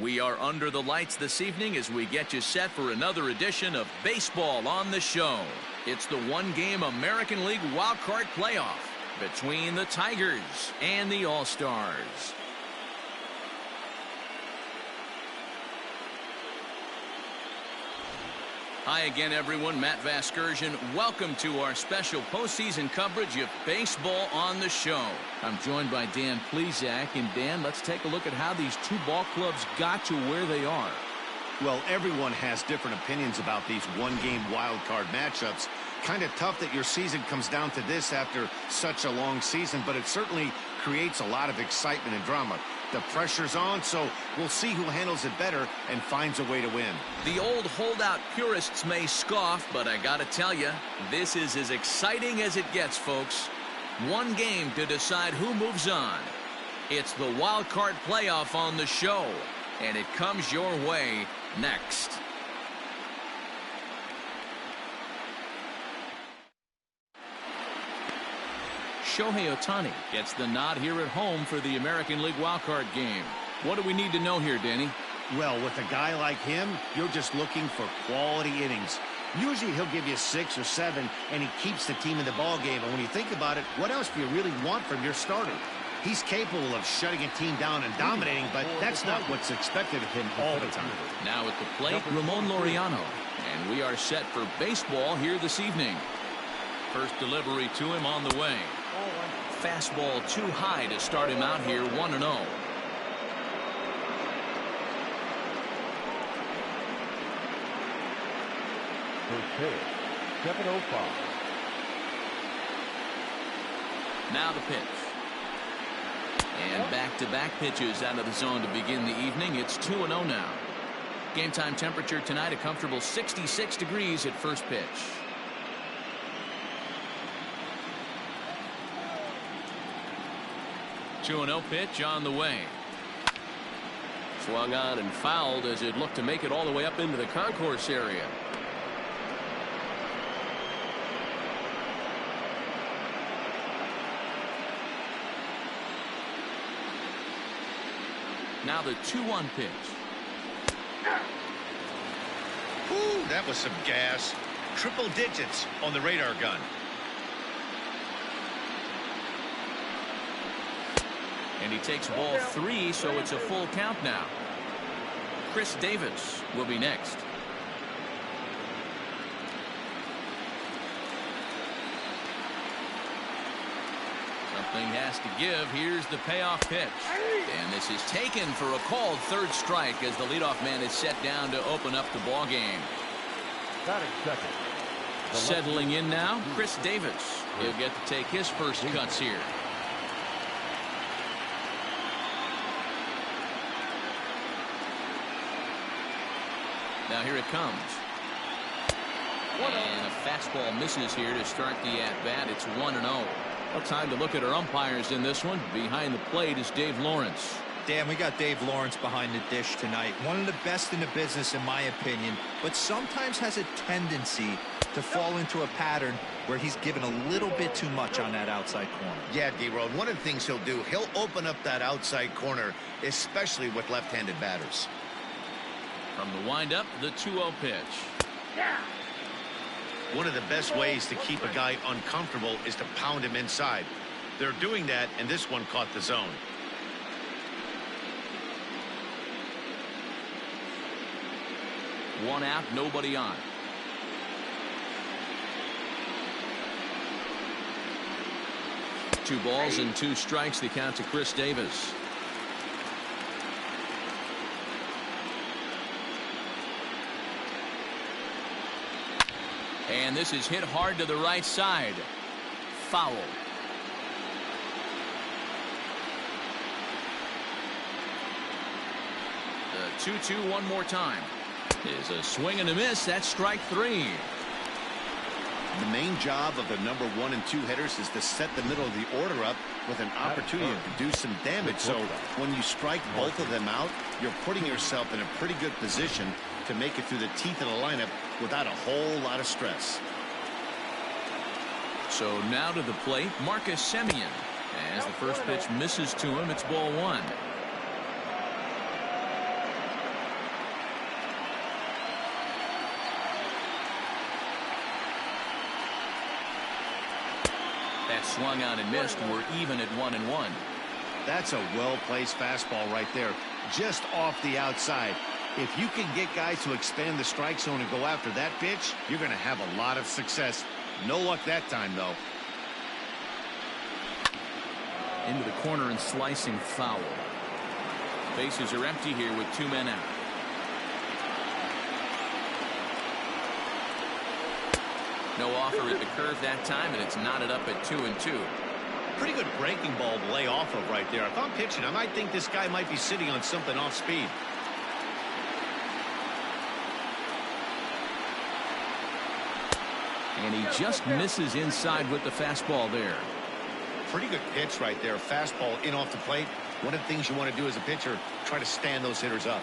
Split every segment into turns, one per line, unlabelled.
We are under the lights this evening as we get you set for another edition of Baseball on the Show. It's the one-game American League wildcard playoff between the Tigers and the All-Stars. Hi again, everyone. Matt Vasgersian. Welcome to our special postseason coverage of Baseball on the Show. I'm joined by Dan Plesac. And Dan, let's take a look at how these two ball clubs got to where they are.
Well, everyone has different opinions about these one-game wild card matchups. Kind of tough that your season comes down to this after such a long season, but it certainly creates a lot of excitement and drama. The pressure's on, so we'll see who handles it better and finds a way to win.
The old holdout purists may scoff, but I gotta tell you, this is as exciting as it gets, folks. One game to decide who moves on. It's the wild card playoff on the Show, and it comes your way next. Shohei Ohtani gets the nod here at home for the American League wildcard game. What do we need to know here, Danny?
Well, with a guy like him, you're just looking for quality innings. Usually he'll give you 6 or 7, and he keeps the team in the ball game. And when you think about it, what else do you really want from your starter? He's capable of shutting a team down and dominating, but that's not what's expected of him all the time.
Now at the plate, Ramon Laureano. And we are set for baseball here this evening. First delivery to him on the way. Fastball too high to start him out here 1-0. Now the pitch. And back-to-back pitches out of the zone to begin the evening. It's 2-0 now. Game time temperature tonight a comfortable 66 degrees at first pitch. 2-0 pitch on the way. Swung on and fouled as it looked to make it all the way up into the concourse area. Now the 2-1 pitch.
Ooh, that was some gas. Triple digits on the radar gun.
And he takes ball 3, so it's a full count now. Chris Davis will be next. Something has to give. Here's the payoff pitch. And this is taken for a called third strike as the leadoff man is set down to open up the ball game. Settling in now, Chris Davis. He'll get to take his first cuts here. Now here it comes. And a fastball misses here to start the at-bat. It's 1-0. Well, time to look at our umpires in this one. Behind the plate is Dave Lawrence.
Dan, we got Dave Lawrence behind the dish tonight. One of the best in the business, in my opinion, but sometimes has a tendency to fall into a pattern where he's given a little bit too much on that outside corner.
Yeah, D-Road, one of the things he'll do, he'll open up that outside corner, especially with left-handed batters.
From the windup, the 2-0 pitch.
One of the best ways to keep a guy uncomfortable is to pound him inside. They're doing that, and this one caught the zone.
One out, nobody on. Two balls and 2 strikes, the count to Chris Davis. And this is hit hard to the right side. Foul. The 2-2 one more time. Is a swing and a miss. That's strike 3.
The main job of the number 1 and 2 hitters is to set the middle of the order up with an opportunity to do some damage. So when you strike both of them out, you're putting yourself in a pretty good position to make it through the teeth of the lineup without a whole lot of stress.
So now to the plate, Marcus Semien. As the first pitch misses to him, it's ball 1. That swung on and missed. We're even at 1-1.
That's a well-placed fastball right there, just off the outside. If you can get guys to expand the strike zone and go after that pitch, you're going to have a lot of success. No luck that time, though.
Into the corner and slicing foul. Bases are empty here with 2 men out. No offer at the curve that time, and it's knotted up at 2-2.
Pretty good breaking ball to lay off of right there. If I'm pitching, I might think this guy might be sitting on something off speed.
And he just misses inside with the fastball there.
Pretty good pitch right there. Fastball in off the plate. One of the things you want to do as a pitcher, try to stand those hitters up.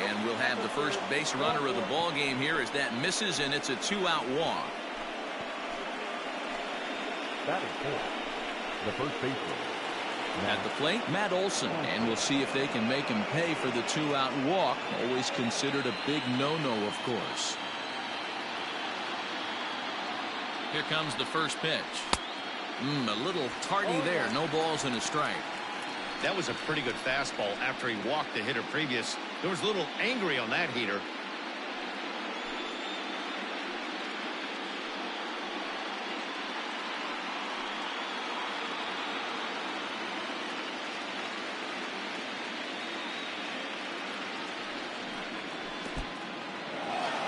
And we'll have the first base runner of the ball game here as that misses, and it's a 2-out walk.
Batting fourth, the first baseman.
At the plate, Matt Olson, and we'll see if they can make him pay for the 2-out walk. Always considered a big no-no, of course. Here comes the first pitch. A little tardy there. No balls and a strike.
That was a pretty good fastball after he walked the hitter previous. There was a little angry on that heater.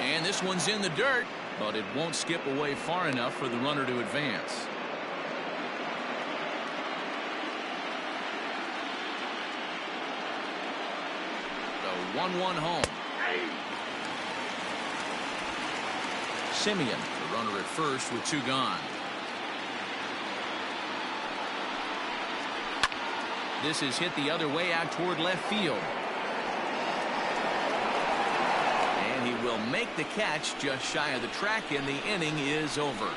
And this one's in the dirt, but it won't skip away far enough for the runner to advance. The 1-1 home. Simeon, the runner at first with 2 gone. This is hit the other way out toward left field. And he will make the catch just shy of the track, and the inning is over.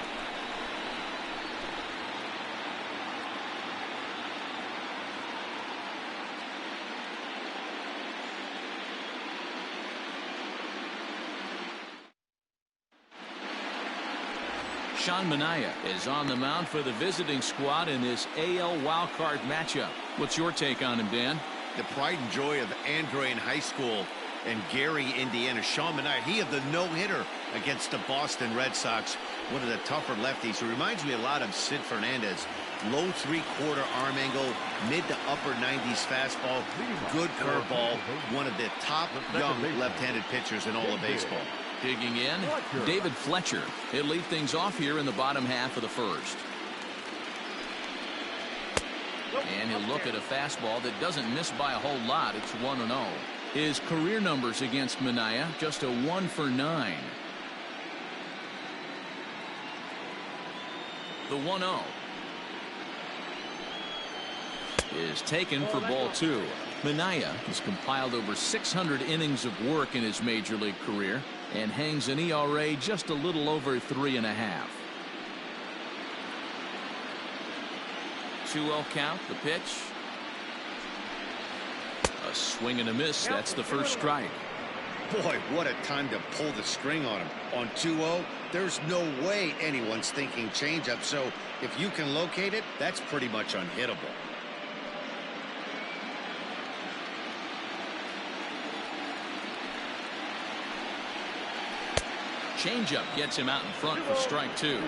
Sean Manaea is on the mound for the visiting squad in this AL wildcard matchup. What's your take on him, Dan?
The pride and joy of Andrew High School and Gary, Indiana. Sean Manaea, he had the no-hitter against the Boston Red Sox. One of the tougher lefties. He reminds me a lot of Sid Fernandez. Low 3/4 arm angle, mid to upper 90s fastball, good curveball. One of the top young left-handed pitchers in all of baseball.
Digging in, David Fletcher. He'll lead things off here in the bottom half of the first. And he'll look at a fastball that doesn't miss by a whole lot. It's 1-0. His career numbers against Manaea, just a 1 for 9. The 1-0 is taken for ball 2. Manaea has compiled over 600 innings of work in his major league career and hangs an ERA just a little over 3.5. 2-0 count. The pitch. A swing and a miss. That's the first strike.
Boy, what a time to pull the string on him. On 2-0, there's no way anyone's thinking changeup. So if you can locate it, that's pretty much unhittable.
Changeup gets him out in front for strike 2.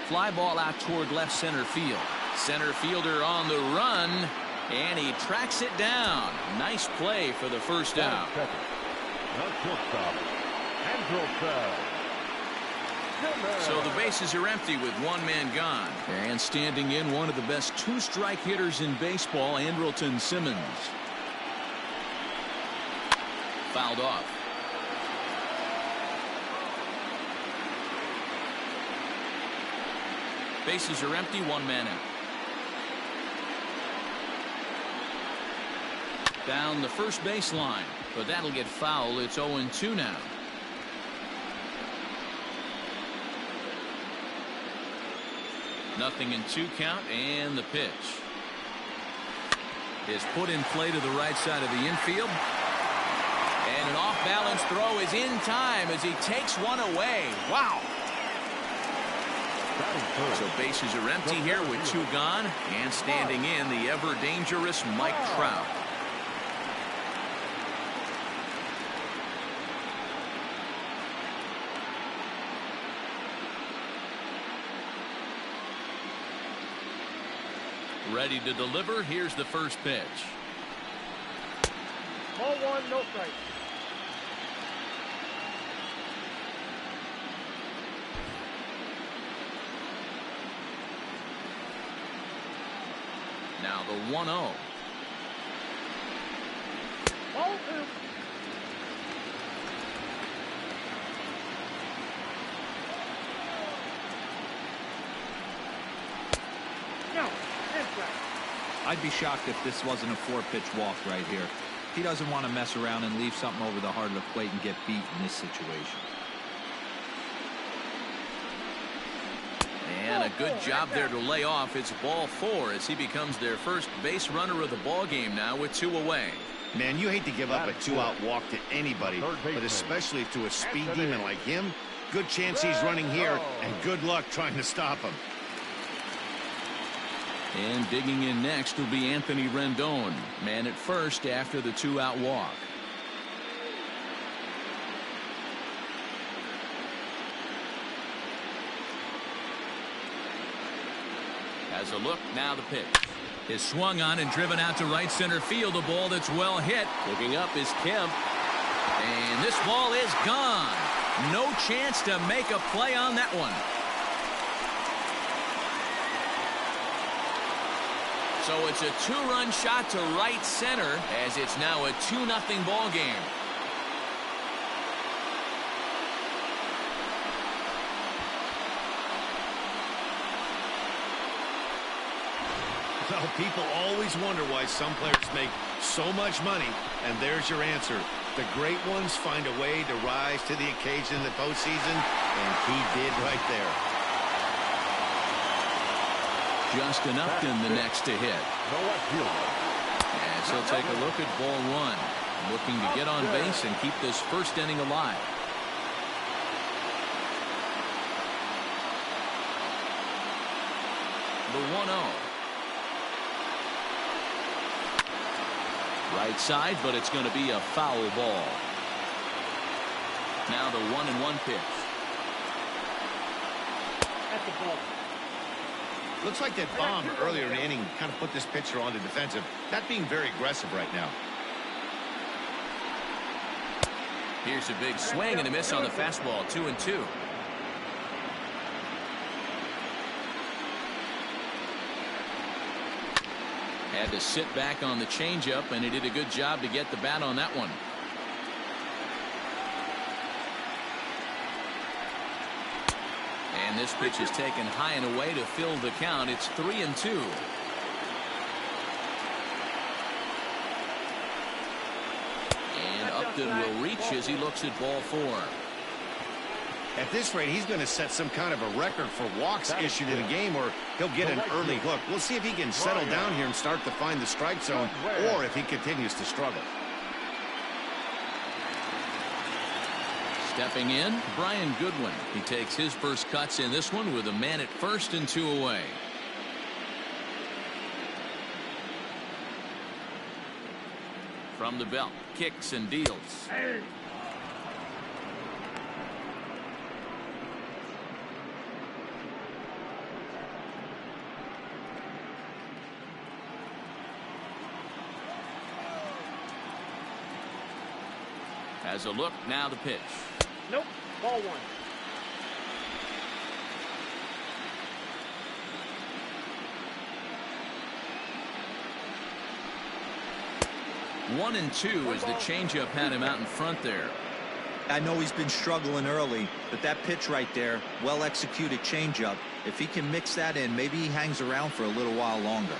Fly ball out toward left center field. Center fielder on the run, and he tracks it down. Nice play for the first out. So the bases are empty with 1 man gone. And standing in, one of the best 2-strike hitters in baseball, Andrelton Simmons. Fouled off. Bases are empty, 1 man out. Down the first baseline, but that'll get foul. It's 0-2 now. Nothing in 2 count, and the pitch. is put in play to the right side of the infield. And an off-balance throw is in time as he takes one away. Wow. So bases are empty here with 2 gone. And standing in, the ever-dangerous Mike Trout. Ready to deliver. Here's the first pitch.
Ball 1, no strike.
Now the 1-0.
Ball 2. No.
I'd be shocked if this wasn't a 4-pitch walk right here. He doesn't want to mess around and leave something over the heart of the plate and get beat in this situation.
And a good job there to lay off. It's ball 4 as he becomes their first base runner of the ball game now with 2 away.
Man, you hate to give up a 2-out walk to anybody, but especially to a speed demon like him. Good chance he's running here, and good luck trying to stop him.
And digging in next will be Anthony Rendon, man at first after the 2-out walk. As a look, now the pitch is swung on and driven out to right center field. A ball that's well hit. Looking up is Kemp, and this ball is gone. No chance to make a play on that one. So it's a 2-run shot to right center as it's now a 2-0 ball game.
Well, people always wonder why some players make so much money, and there's your answer. The great ones find a way to rise to the occasion in the postseason, and he did right there.
Just enough in the next to hit. As he'll take a look at ball 1, looking to get on base and keep this first inning alive. The 1-0. Right side, but it's going to be a foul ball. Now the 1-1 pitch.
That's a ball.
Looks like that bomb earlier in the inning kind of put this pitcher on the defensive. Not being very aggressive right now.
Here's a big swing and a miss on the fastball. 2-2. Had to sit back on the changeup, and he did a good job to get the bat on that one. And this pitch is taken high and away to fill the count. It's 3-2. And Upton will reach as he looks at ball 4.
At this rate, he's going to set some kind of a record for walks issued in a game, or he'll get an early hook. We'll see if he can settle down here and start to find the strike zone, or if he continues to struggle.
Stepping in, Brian Goodwin. He takes his first cuts in this one with a man at first and 2 away. From the belt, kicks and deals. As a look, now the pitch.
Nope. Ball 1.
One and 2 as the changeup had him out in front there.
I know he's been struggling early, but that pitch right there, well executed changeup. If he can mix that in, maybe he hangs around for a little while longer.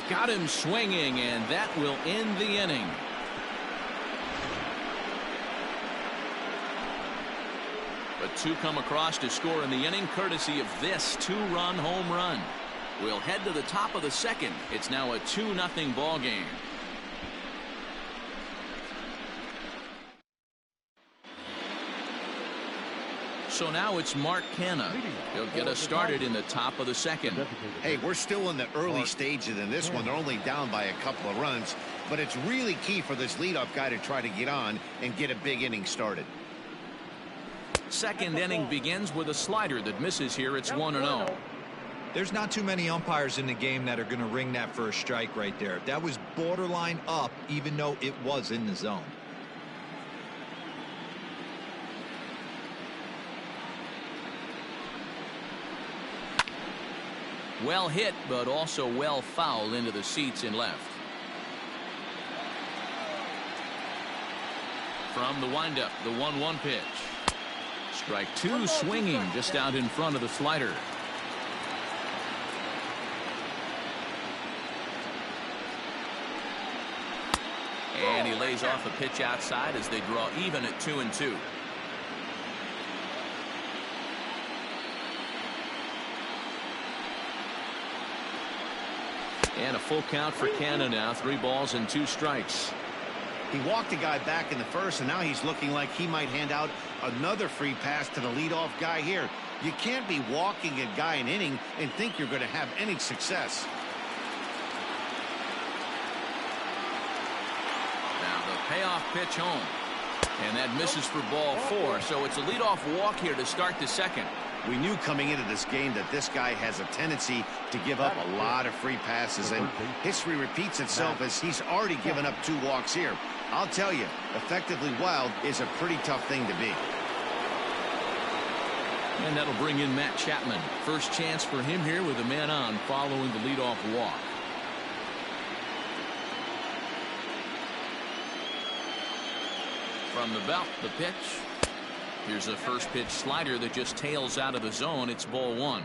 Got him swinging, and that will end the inning. But two come across to score in the inning courtesy of this two-run home run. We'll head to the top of the second. It's now a 2-0 ball game. So now it's Mark Canha. He'll get us started in the top of the second.
Hey, we're still in the early stages in this one. They're only down by a couple of runs, but it's really key for this leadoff guy to try to get on and get a big inning started.
Second inning begins with a slider that misses here. It's 1-0.
There's not too many umpires in the game that are going to ring that for a strike right there. That was borderline up, even though it was in the zone.
Well hit, but also well fouled into the seats in left. From the windup, the 1-1 pitch. Strike two, swinging just out in front of the slider. And he lays off a pitch outside as they draw even at 2-2. And a full count for Canha now. 3 balls and 2 strikes.
He walked a guy back in the first, and now he's looking like he might hand out another free pass to the leadoff guy here. You can't be walking a guy an inning and think you're going to have any success.
Now the payoff pitch home. And that misses for ball 4. So it's a leadoff walk here to start the second.
We knew coming into this game that this guy has a tendency to give up a lot of free passes, and history repeats itself as he's already given up 2 walks here. I'll tell you, effectively wild is a pretty tough thing to be.
And that'll bring in Matt Chapman. First chance for him here with a man on following the leadoff walk. From the belt, the pitch. Here's a first pitch slider that just tails out of the zone. It's ball 1.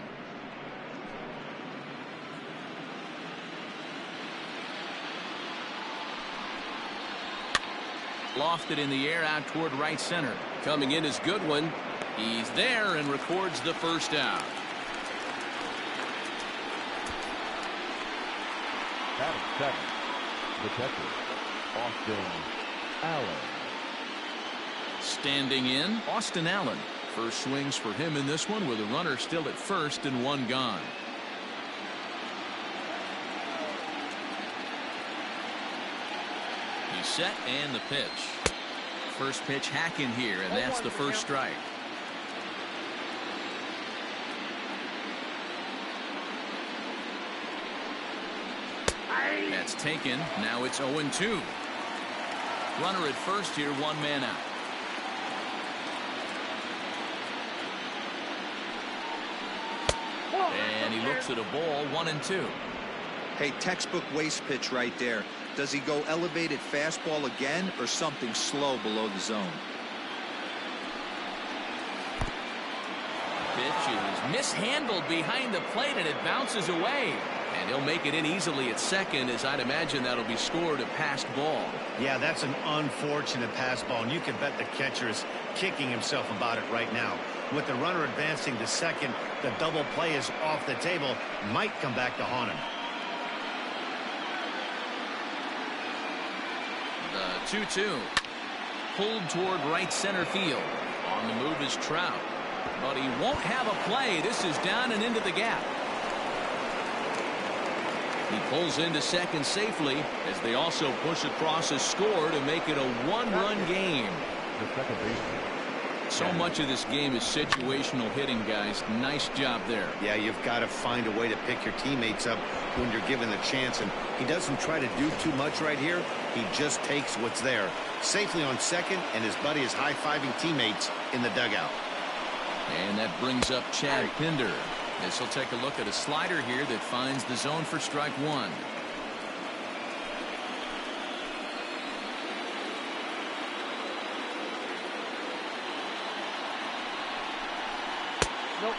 Lofted in the air out toward right center. Coming in is Goodwin. He's there and records the first out.
Batting second, the catcher, Austin Allen.
Standing in, Austin Allen. First swings for him in this one with a runner still at first and 1 gone. He's set and the pitch. First pitch hacking here, and that's the first strike. That's taken. Now it's 0-2. Runner at first here, 1 man out. And he looks at a ball, 1-2.
Hey, textbook waste pitch right there. Does he go elevated fastball again or something slow below the zone?
Pitch is mishandled behind the plate and it bounces away. And he'll make it in easily at second, as I'd imagine that'll be scored a passed ball.
Yeah, that's an unfortunate pass ball, and you can bet the catcher is kicking himself about it right now. With the runner advancing to second, the double play is off the table. Might come back to haunt him.
The 2-2. Pulled toward right center field. On the move is Trout. But he won't have a play. This is down and into the gap. He pulls into second safely as they also push across a score to make it a 1-run game.
The second baseman.
So much of this game is situational hitting, guys. Nice job there.
Yeah, you've got to find a way to pick your teammates up when you're given the chance, and he doesn't try to do too much right here. He just takes what's there. Safely on second, and his buddy is high-fiving teammates in the dugout.
And that brings up Chad Pinder. This will take a look at a slider here that finds the zone for strike 1.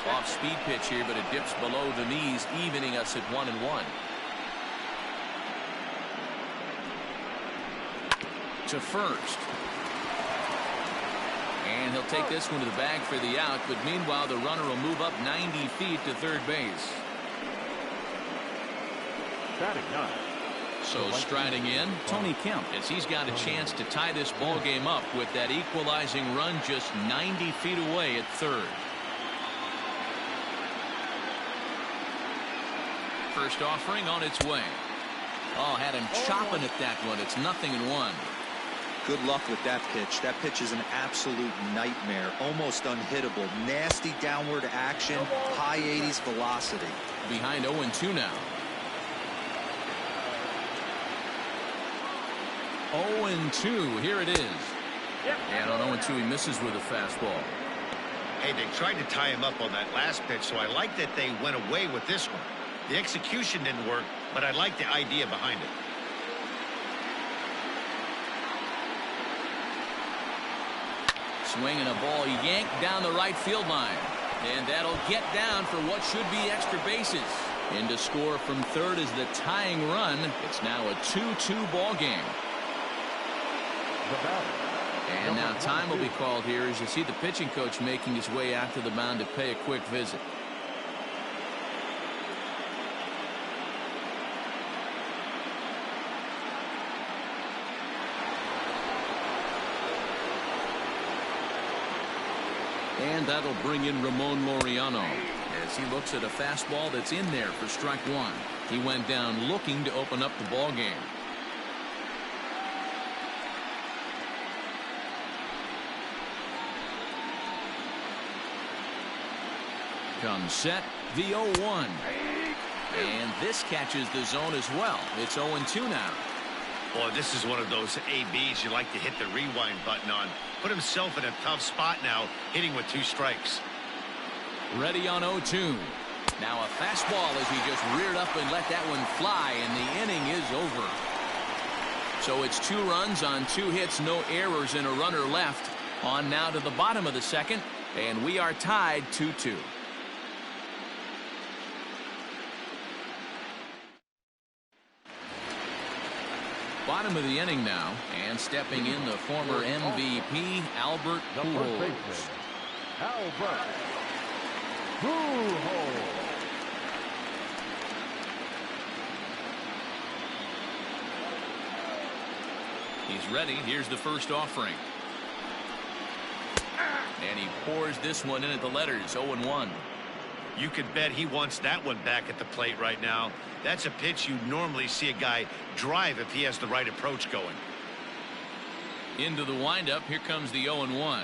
Off-speed pitch here, but it dips below the knees, evening us at 1-1. To first. And he'll take this one to the bag for the out, but meanwhile the runner will move up 90 feet to third base.
Batting ninth.
So striding in, Tony Kemp, as he's got a chance to tie this ball game up with that equalizing run just 90 feet away at third. First offering on its way. Oh, had him chopping at that one. It's 0-1.
Good luck with that pitch. That pitch is an absolute nightmare. Almost unhittable. Nasty downward action. High 80s velocity.
Behind 0-2 now. 0-2. Here it is. And on 0-2 he misses with a fastball.
Hey, they tried to tie him up on that last pitch, so I like that they went away with this one. The execution didn't work, but I like the idea behind it.
Swinging a ball yanked down the right field line. And that'll get down for what should be extra bases. In to score from third is the tying run. It's now a 2-2 ball game. And now time will be called here as you see the pitching coach making his way out to the mound to pay a quick visit. And that'll bring in Ramon Laureano as he looks at a fastball that's in there for strike one. He went down looking to open up the ball game. Comes set, the 0-1. And this catches the zone as well. It's 0-2 now.
Boy, this is one of those ABs you like to hit the rewind button on. Put himself in a tough spot now, hitting with 2 strikes.
Ready on 0-2. Now a fastball as he just reared up and let that one fly, and the inning is over. So it's 2 runs on 2 hits, no errors, and a runner left. On now to the bottom of the second, and we are tied 2-2. Bottom of the inning now, and stepping in the former MVP, Albert Pujols.
Albert Pujols.
He's ready. Here's the first offering. And he pours this one in at the letters, 0-1.
You could bet he wants that one back at the plate right now. That's a pitch you normally see a guy drive if he has the right approach going.
Into the windup. Here comes the 0-1.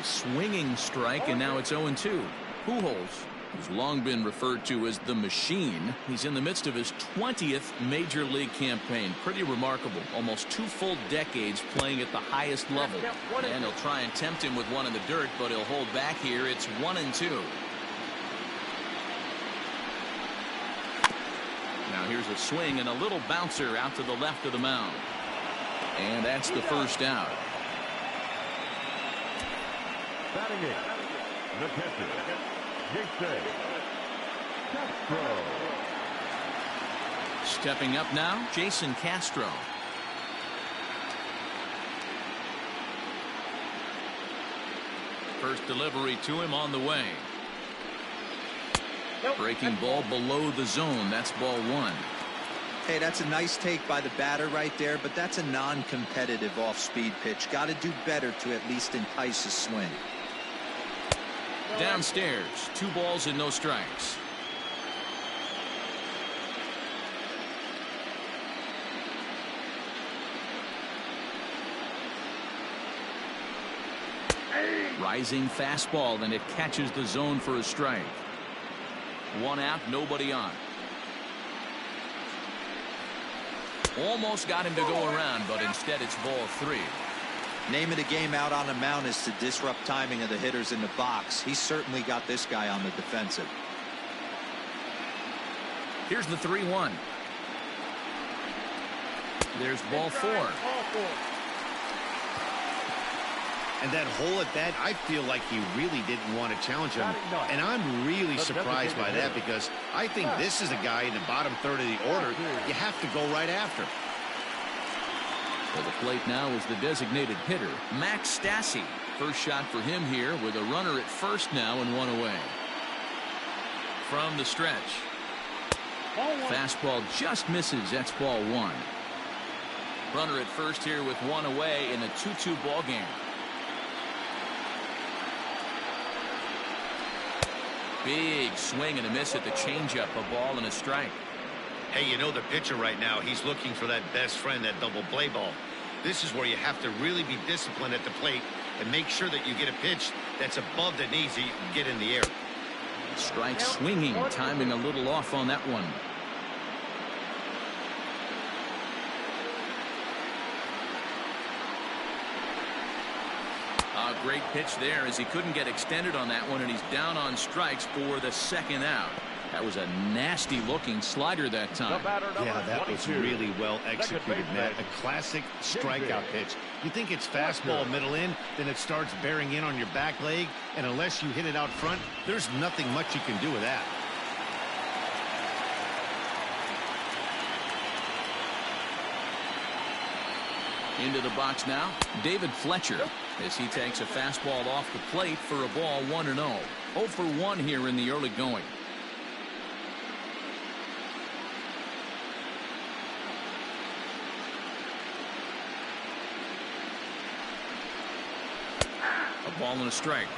A swinging strike, and now it's 0-2. Pujols has long been referred to as the machine. He's in the midst of his 20th major league campaign. Pretty remarkable. Almost 2 full decades playing at the highest level. And he'll try and tempt him with one in the dirt, but he'll hold back here. It's 1-2. Now here's a swing and a little bouncer out to the left of the mound. And that's the first out.
Batting eighth, the catcher, Jason Castro.
Stepping up now, Jason Castro. First delivery to him on the way. Breaking ball below the zone. That's ball 1.
Hey, that's a nice take by the batter right there, but that's a non-competitive off-speed pitch. Got to do better to at least entice a swing.
Downstairs, 2 balls and no strikes. Rising fastball, and it catches the zone for a strike. 1 out, nobody on. Almost got him to go around, but instead it's ball 3.
Name of the game out on the mound is to disrupt timing of the hitters in the box. He's certainly got this guy on the defensive.
Here's the 3-1. There's ball 4.
And that hole at bat, I feel like he really didn't want to challenge him. And I'm really surprised by that, because I think this is a guy in the bottom third of the order you have to go right after.
To the plate now is the designated hitter, Max Stassi. First shot for him here with a runner at first now and one away. From the stretch. Fastball just misses. That's ball one. Runner at first here with one away in a 2-2 ball game. Big swing and a miss at the changeup. A ball and a strike.
Hey, you know the pitcher right now, he's looking for that best friend, that double play ball. This is where you have to really be disciplined at the plate and make sure that you get a pitch that's above the knees that you can get in the air.
Strike swinging, timing a little off on that one. A great pitch there as he couldn't get extended on that one, and he's down on strikes for the second out. That was a nasty looking slider that time.
Yeah, that was really well executed, Matt. A classic strikeout pitch. You think it's fastball middle in, then it starts bearing in on your back leg, and unless you hit it out front, there's nothing much you can do with that.
Into the box now, David Fletcher, as he takes a fastball off the plate for a ball 1-0. 0 for 1 here in the early going. A ball and a strike.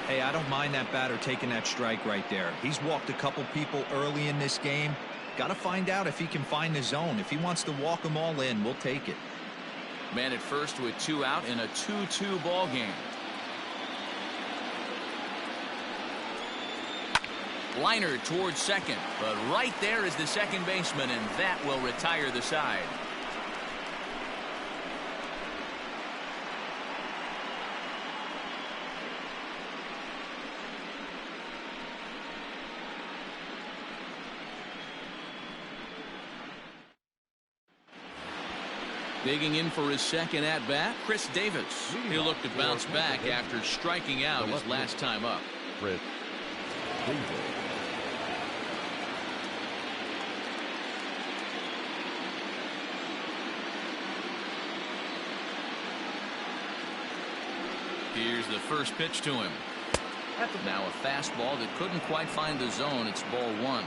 Hey, I don't mind that batter taking that strike right there. He's walked a couple people early in this game. Got to find out if he can find the zone. If he wants to walk them all in, we'll take it.
Man at first with 2 out in a 2-2 ball game. Liner towards second, but right there is the second baseman, and that will retire the side. Digging in for his second at-bat, Chris Davis. He'll look to bounce back after striking out his last time up.
Chris Davis.
Here's the first pitch to him. Now a fastball that couldn't quite find the zone. It's ball 1.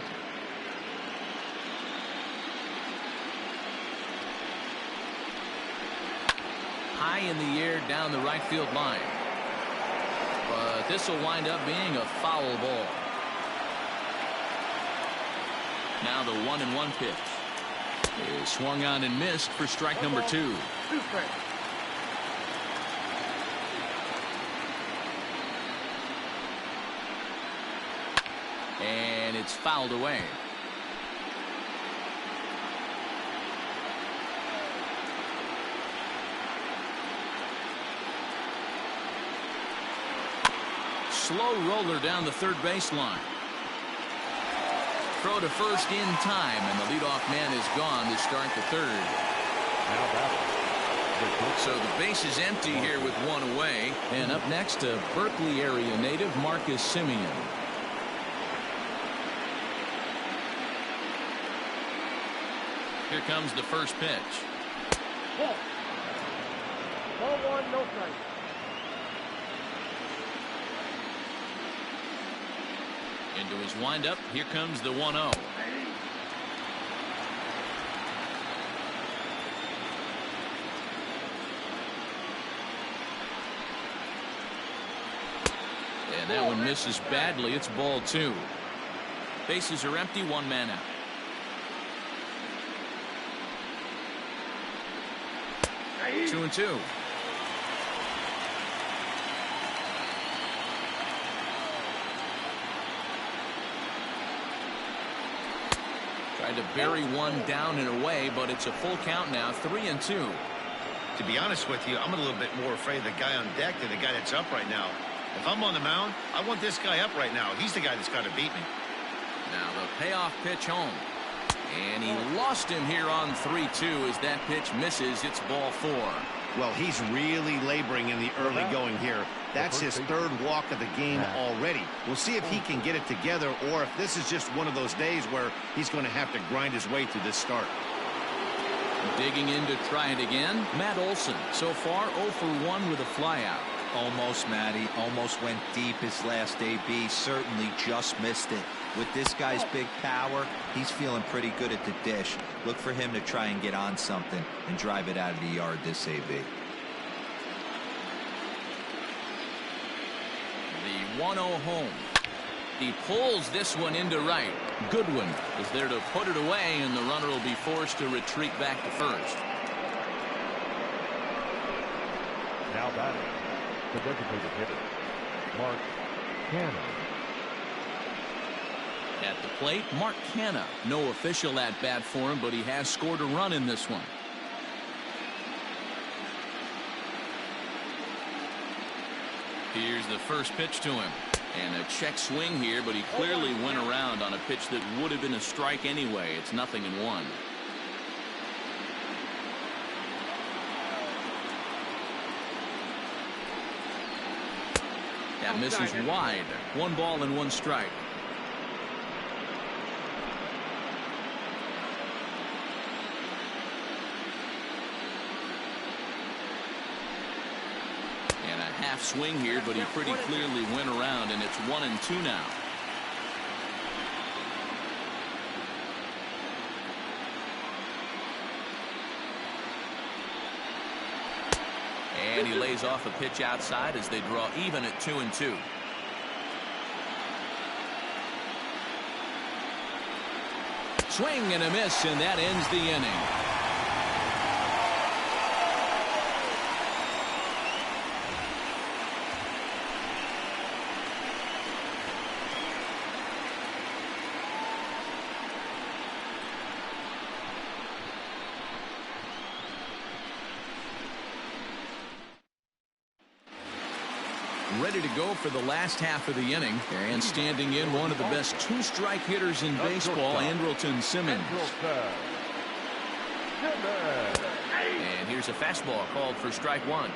High in the air down the right field line. But this will wind up being a foul ball. Now the 1-1 pitch is swung on and missed for strike number 2. And it's fouled away. Slow roller down the third baseline. Throw to first in time, and the leadoff man is gone to start the third. So the base is empty here with 1 away. And up next, a Berkeley area native, Marcus Simeon. Here comes the first pitch.
Ball. Ball 1, no strike.
Into his windup. Here comes the 1-0. And that one misses badly. It's ball 2. Bases are empty. 1 man out. 2-2. Tried to bury one down and away, but it's a full count now. 3-2.
To be honest with you, I'm a little bit more afraid of the guy on deck than the guy that's up right now. If I'm on the mound, I want this guy up right now. He's the guy that's got to beat me.
Now the payoff pitch home. And he lost him here on 3-2 as that pitch misses. It's ball 4.
Well, he's really laboring in the early going here. That's his 3rd walk of the game already. We'll see if he can get it together or if this is just one of those days where he's going to have to grind his way through this start.
Digging in to try it again, Matt Olson. So far 0 for 1 with a flyout.
Almost, Matty. Almost went deep his last AB. Certainly just missed it. With this guy's big power, he's feeling pretty good at the dish. Look for him to try and get on something and drive it out of the yard this AB.
The 1-0 home. He pulls this one into right. Goodwin is there to put it away, and the runner will be forced to retreat back to first.
Now batting, the designated hitter, Mark Canha.
At the plate, Mark Canha. No official at bat for him, but he has scored a run in this one. Here's the first pitch to him. And a check swing here, but he clearly went around on a pitch that would have been a strike anyway. It's 0-1. That misses wide. 1 ball and 1 strike. Half swing here, but he pretty clearly went around, and it's 1-2 now. And he lays off a pitch outside as they draw even at 2-2. Swing and a miss, and that ends the inning. Ready to go for the last half of the inning, and standing in one of the best 2-strike hitters in baseball, Andrelton Simmons. And here's a fastball called for strike 1.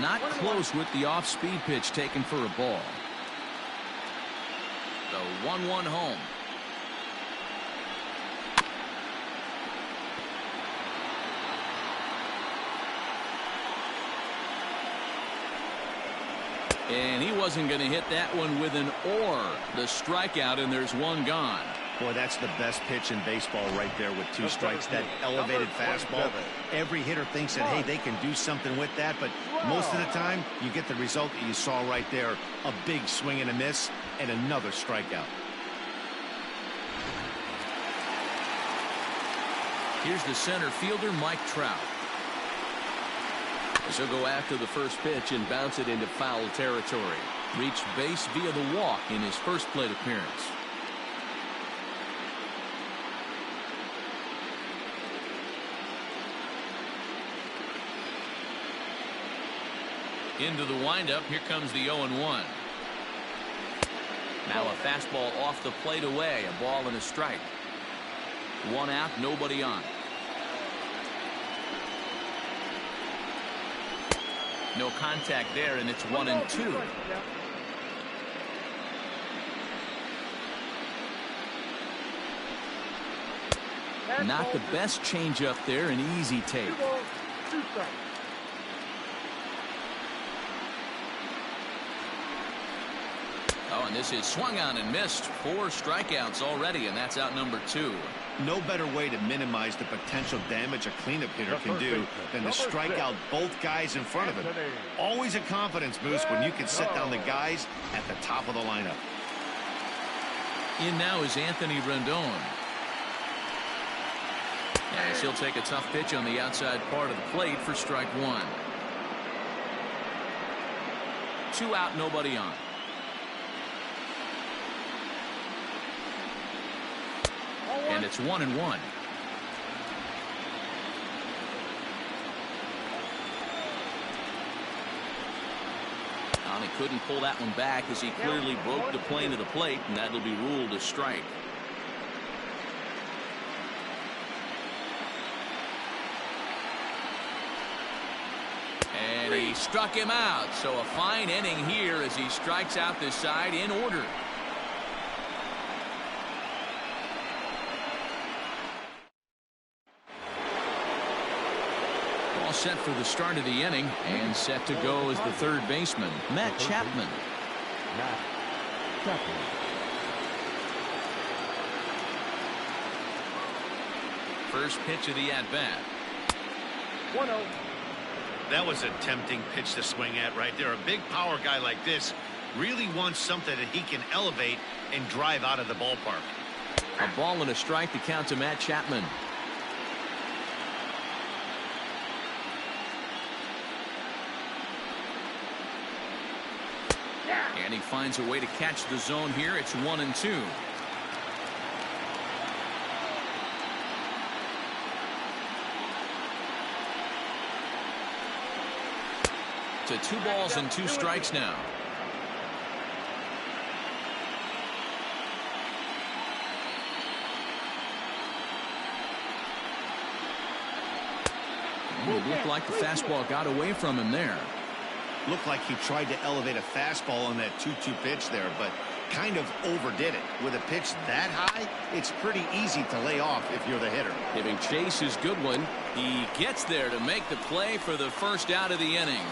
Not close with the off-speed pitch taken for a ball. The 1-1 home. And he wasn't going to hit that one with an or. The strikeout, and there's 1 gone.
Boy, that's the best pitch in baseball right there with 2 strikes. That elevated fastball. Every hitter thinks that, hey, they can do something with that, but most of the time you get the result that you saw right there. A big swing and a miss, and another strikeout.
Here's the center fielder, Mike Trout. So go after the first pitch and bounce it into foul territory. Reached base via the walk in his first plate appearance. Into the windup. Here comes the 0-1. Now a fastball off the plate away. A ball and a strike. 1 out, nobody on. No contact there, and it's 1-2. Not the best changeup there, an easy take. Oh, and this is swung on and missed. 4 strikeouts already, and that's out number 2.
No better way to minimize the potential damage a cleanup hitter can do than to strike out both guys in front of him. Always a confidence boost when you can set down the guys at the top of the lineup.
In now is Anthony Rendon. As he'll take a tough pitch on the outside part of the plate for strike 1. 2 out, nobody on. And it's 1-1. He couldn't pull that one back as he clearly broke the plane of the plate, and that'll be ruled a strike. And he struck him out. So a fine inning here as he strikes out this side in order. all set for the start of the inning and set to go as the third baseman, Matt Chapman.
Matt Chapman.
First pitch of the at-bat.
1-0.
That was a tempting pitch to swing at right there. A big power guy like this really wants something that he can elevate and drive out of the ballpark.
A ball and a strike to count to Matt Chapman. And he finds a way to catch the zone here. It's 1-2. To 2 balls and 2 strikes now. It looked like the fastball got away from him there.
Looked like he tried to elevate a fastball on that 2-2 pitch there, but kind of overdid it. With a pitch that high, it's pretty easy to lay off if you're the hitter.
Giving Chase his good one. He gets there to make the play for the first out of the inning.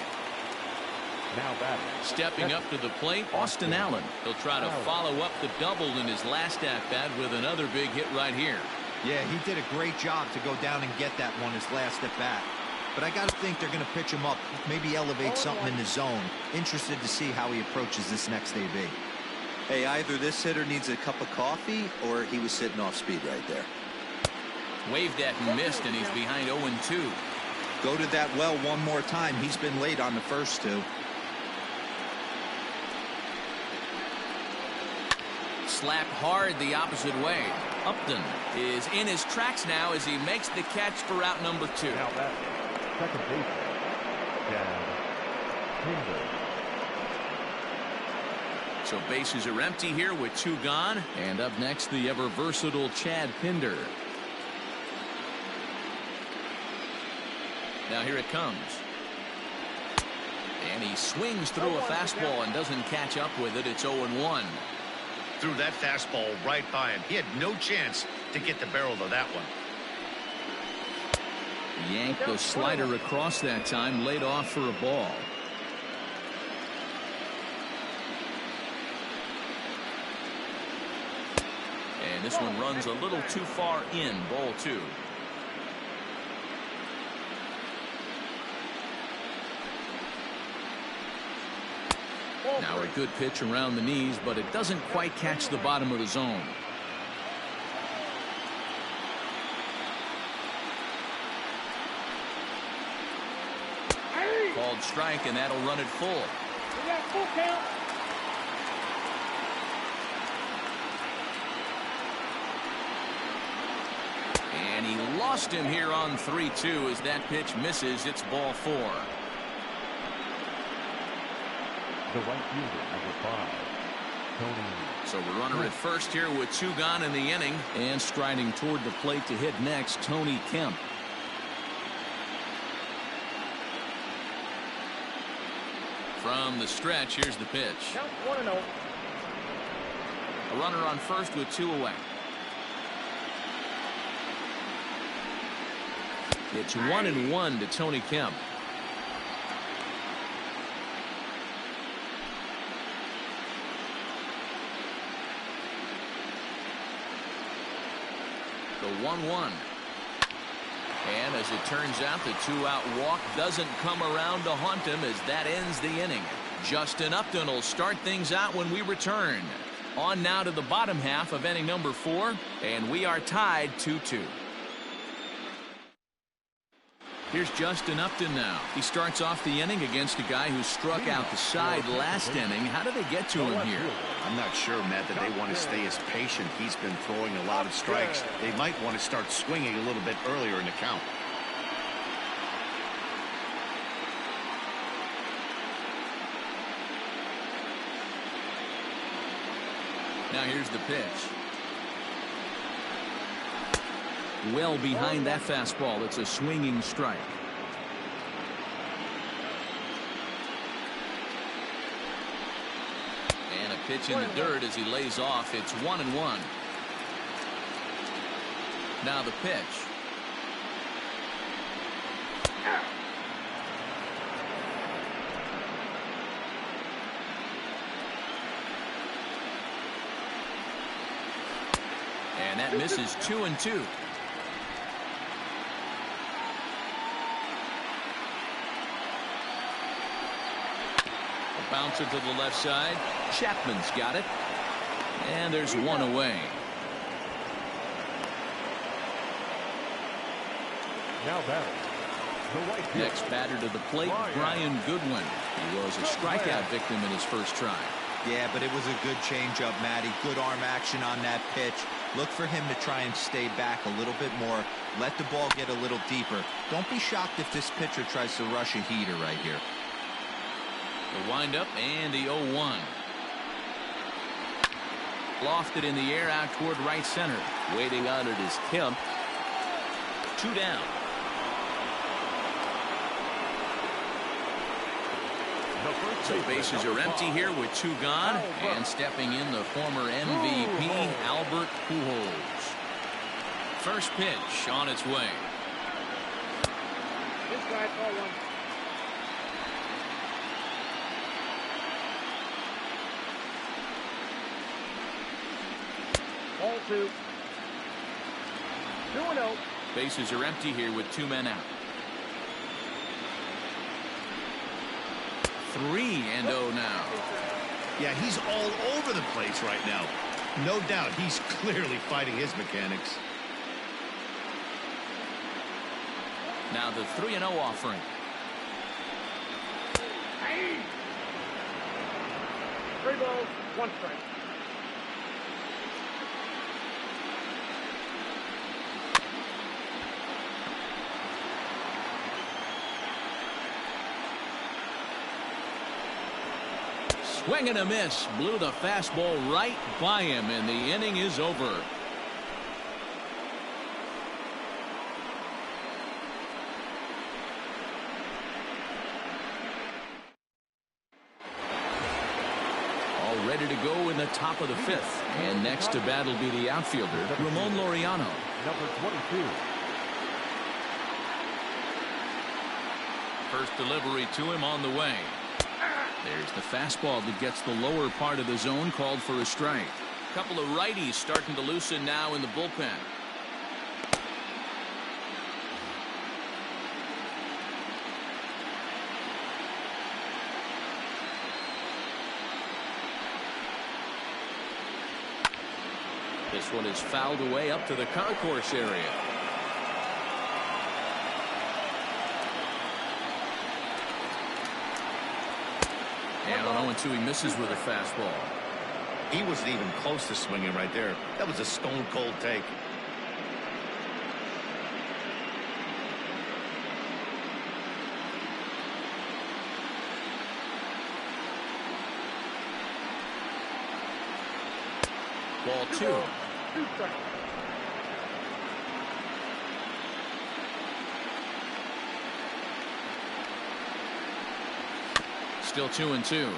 Now batting.
Stepping up to the plate, Austin Allen. He'll try to follow up the double in his last at-bat with another big hit right here.
Yeah, he did a great job to go down and get that one his last at-bat. But I got to think they're going to pitch him up, maybe elevate something in the zone. Interested to see how he approaches this next AB.
Hey, either this hitter needs a cup of coffee or he was sitting off speed right there.
Waved at and missed, and he's behind 0-2.
Go to that well one more time. He's been late on the first 2.
Slapped hard the opposite way. Upton is in his tracks now as he makes the catch for out number 2.
Now batting. Second baseman. Chad Pinder.
So bases are empty here with 2 gone. And up next, the ever versatile Chad Pinder. Now here it comes. And he swings through a fastball and doesn't catch up with it. It's 0-1.
Threw that fastball right by him. He had no chance to get the barrel of that one.
Yanked the slider across that time, laid off for a ball. And this one runs a little too far in, ball 2. Now a good pitch around the knees, but it doesn't quite catch the bottom of the zone. Called strike, and that'll run it full.
We got full count.
And he lost him here on 3-2 as that pitch misses. It's ball 4.
The right fielder, number 5, Tony.
So we're runner at first here with 2 gone in the inning. And striding toward the plate to hit next, Tony Kemp. From the stretch, here's the pitch.
Count 1-0.
A runner on first with 2 away. It's 1-1 to Tony Kemp. The 1-1. And as it turns out, the 2-out walk doesn't come around to haunt him as that ends the inning. Justin Upton will start things out when we return. On now to the bottom half of inning number 4, and we are tied 2-2. Here's Justin Upton now. He starts off the inning against a guy who struck out the side last inning. How did they get to him here?
I'm not sure, Matt, that they want to stay as patient. He's been throwing a lot of strikes. They might want to start swinging a little bit earlier in the count.
Now here's the pitch. Well behind that fastball. It's a swinging strike. And a pitch in the dirt as he lays off. It's 1-1. Now the pitch. And that misses 2-2. A bouncer to the left side. Chapman's got it. And there's one away.
Now batting.
Next batter to the plate, Brian Goodwin. He was a strikeout victim in his first try.
Yeah, but it was a good changeup, Matty. Good arm action on that pitch. Look for him to try and stay back a little bit more. Let the ball get a little deeper. Don't be shocked if this pitcher tries to rush a heater right here.
The windup and the 0-1. Lofted in the air out toward right center. Waiting on it is Kemp. 2 down. So bases are empty here with 2 gone. And stepping in the former MVP, Albert Pujols. First pitch on its way.
This guy, call one. Ball 2. 2-0.
Bases are empty here with 2 men out. 3-0 now.
Yeah, he's all over the place right now. No doubt he's clearly fighting his mechanics.
Now the 3-0 offering.
Hey. 3 balls, 1 strike.
Swing and a miss. Blew the fastball right by him, and the inning is over. All ready to go in the top of the 5th. And next to bat will be the outfielder, Ramon Laureano.
Number 22.
First delivery to him on the way. There's the fastball that gets the lower part of the zone, called for a strike. Couple of righties starting to loosen now in the bullpen. This one is fouled away up to the concourse area. And on 0-2, he misses with a fastball.
He wasn't even close to swinging right there. That was a stone cold take.
Ball 2.
2 strikes.
Still 2-2.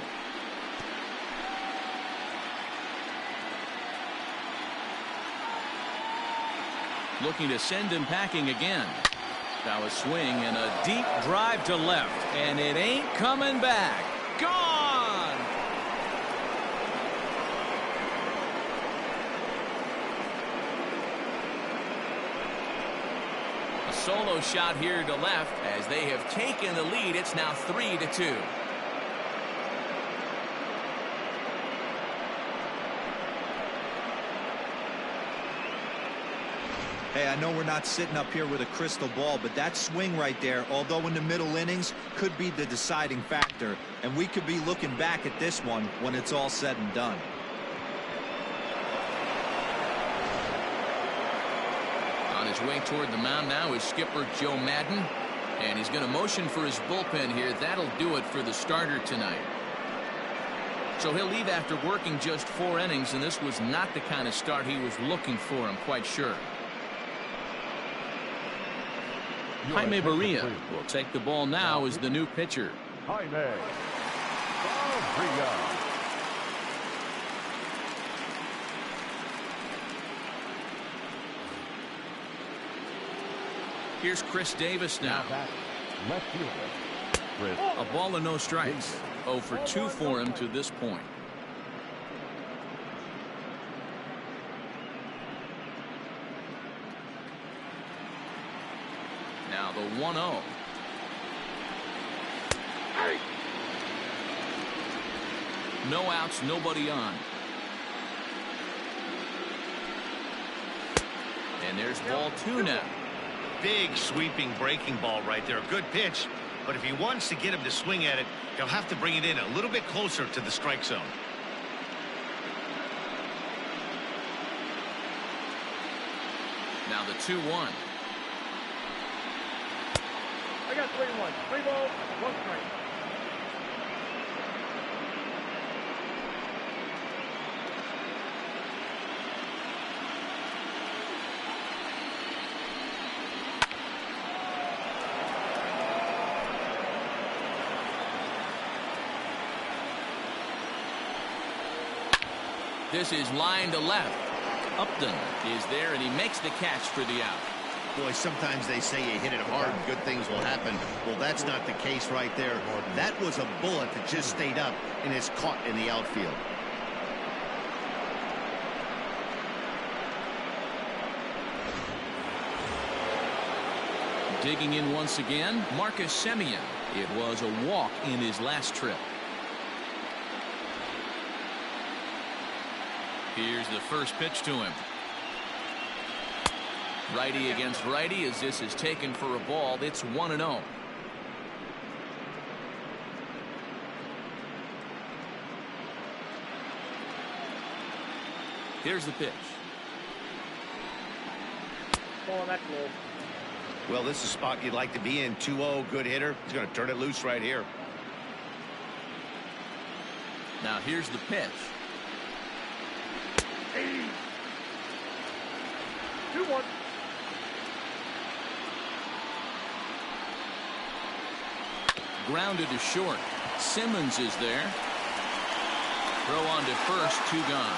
Looking to send him packing again. Now a swing and a deep drive to left, and it ain't coming back. Gone! A solo shot here to left as they have taken the lead. It's now 3-2.
Hey, I know we're not sitting up here with a crystal ball, but that swing right there, although in the middle innings, could be the deciding factor. And we could be looking back at this one when it's all said and done.
On his way toward the mound now is skipper Joe Madden. And he's going to motion for his bullpen here. That'll do it for the starter tonight. So he'll leave after working just 4 innings, and this was not the kind of start he was looking for, I'm quite sure. Jaime Barria will take the ball now as the new pitcher.
Jaime Barria.
Here's Chris Davis now.
Left fielder, Chris.
A ball and no strikes. 0 for 2 for him to this point. the 1-0. No outs, nobody on. And there's ball 2 now.
Big sweeping breaking ball right there. A good pitch. But if he wants to get him to swing at it, he'll have to bring it in a little bit closer to the strike zone.
Now the 2-1.
I got 3-1. 3 balls, 1 strike.
This is line to left. Upton is there, and he makes the catch for the out.
Boy, sometimes they say you hit it hard, good things will happen. Well, that's not the case right there. That was a bullet that just stayed up and is caught in the outfield.
Digging in once again, Marcus Semien. It was a walk in his last trip. Here's the first pitch to him. Righty against righty as this is taken for a ball. It's 1-0. Here's the pitch.
Ball that low.
Well, this is a spot you'd like to be in. 2-0, good hitter. He's going to turn it loose right here.
Now here's the pitch.
2-1.
Grounded to short. Simmons is there. Throw on to first, 2 gone.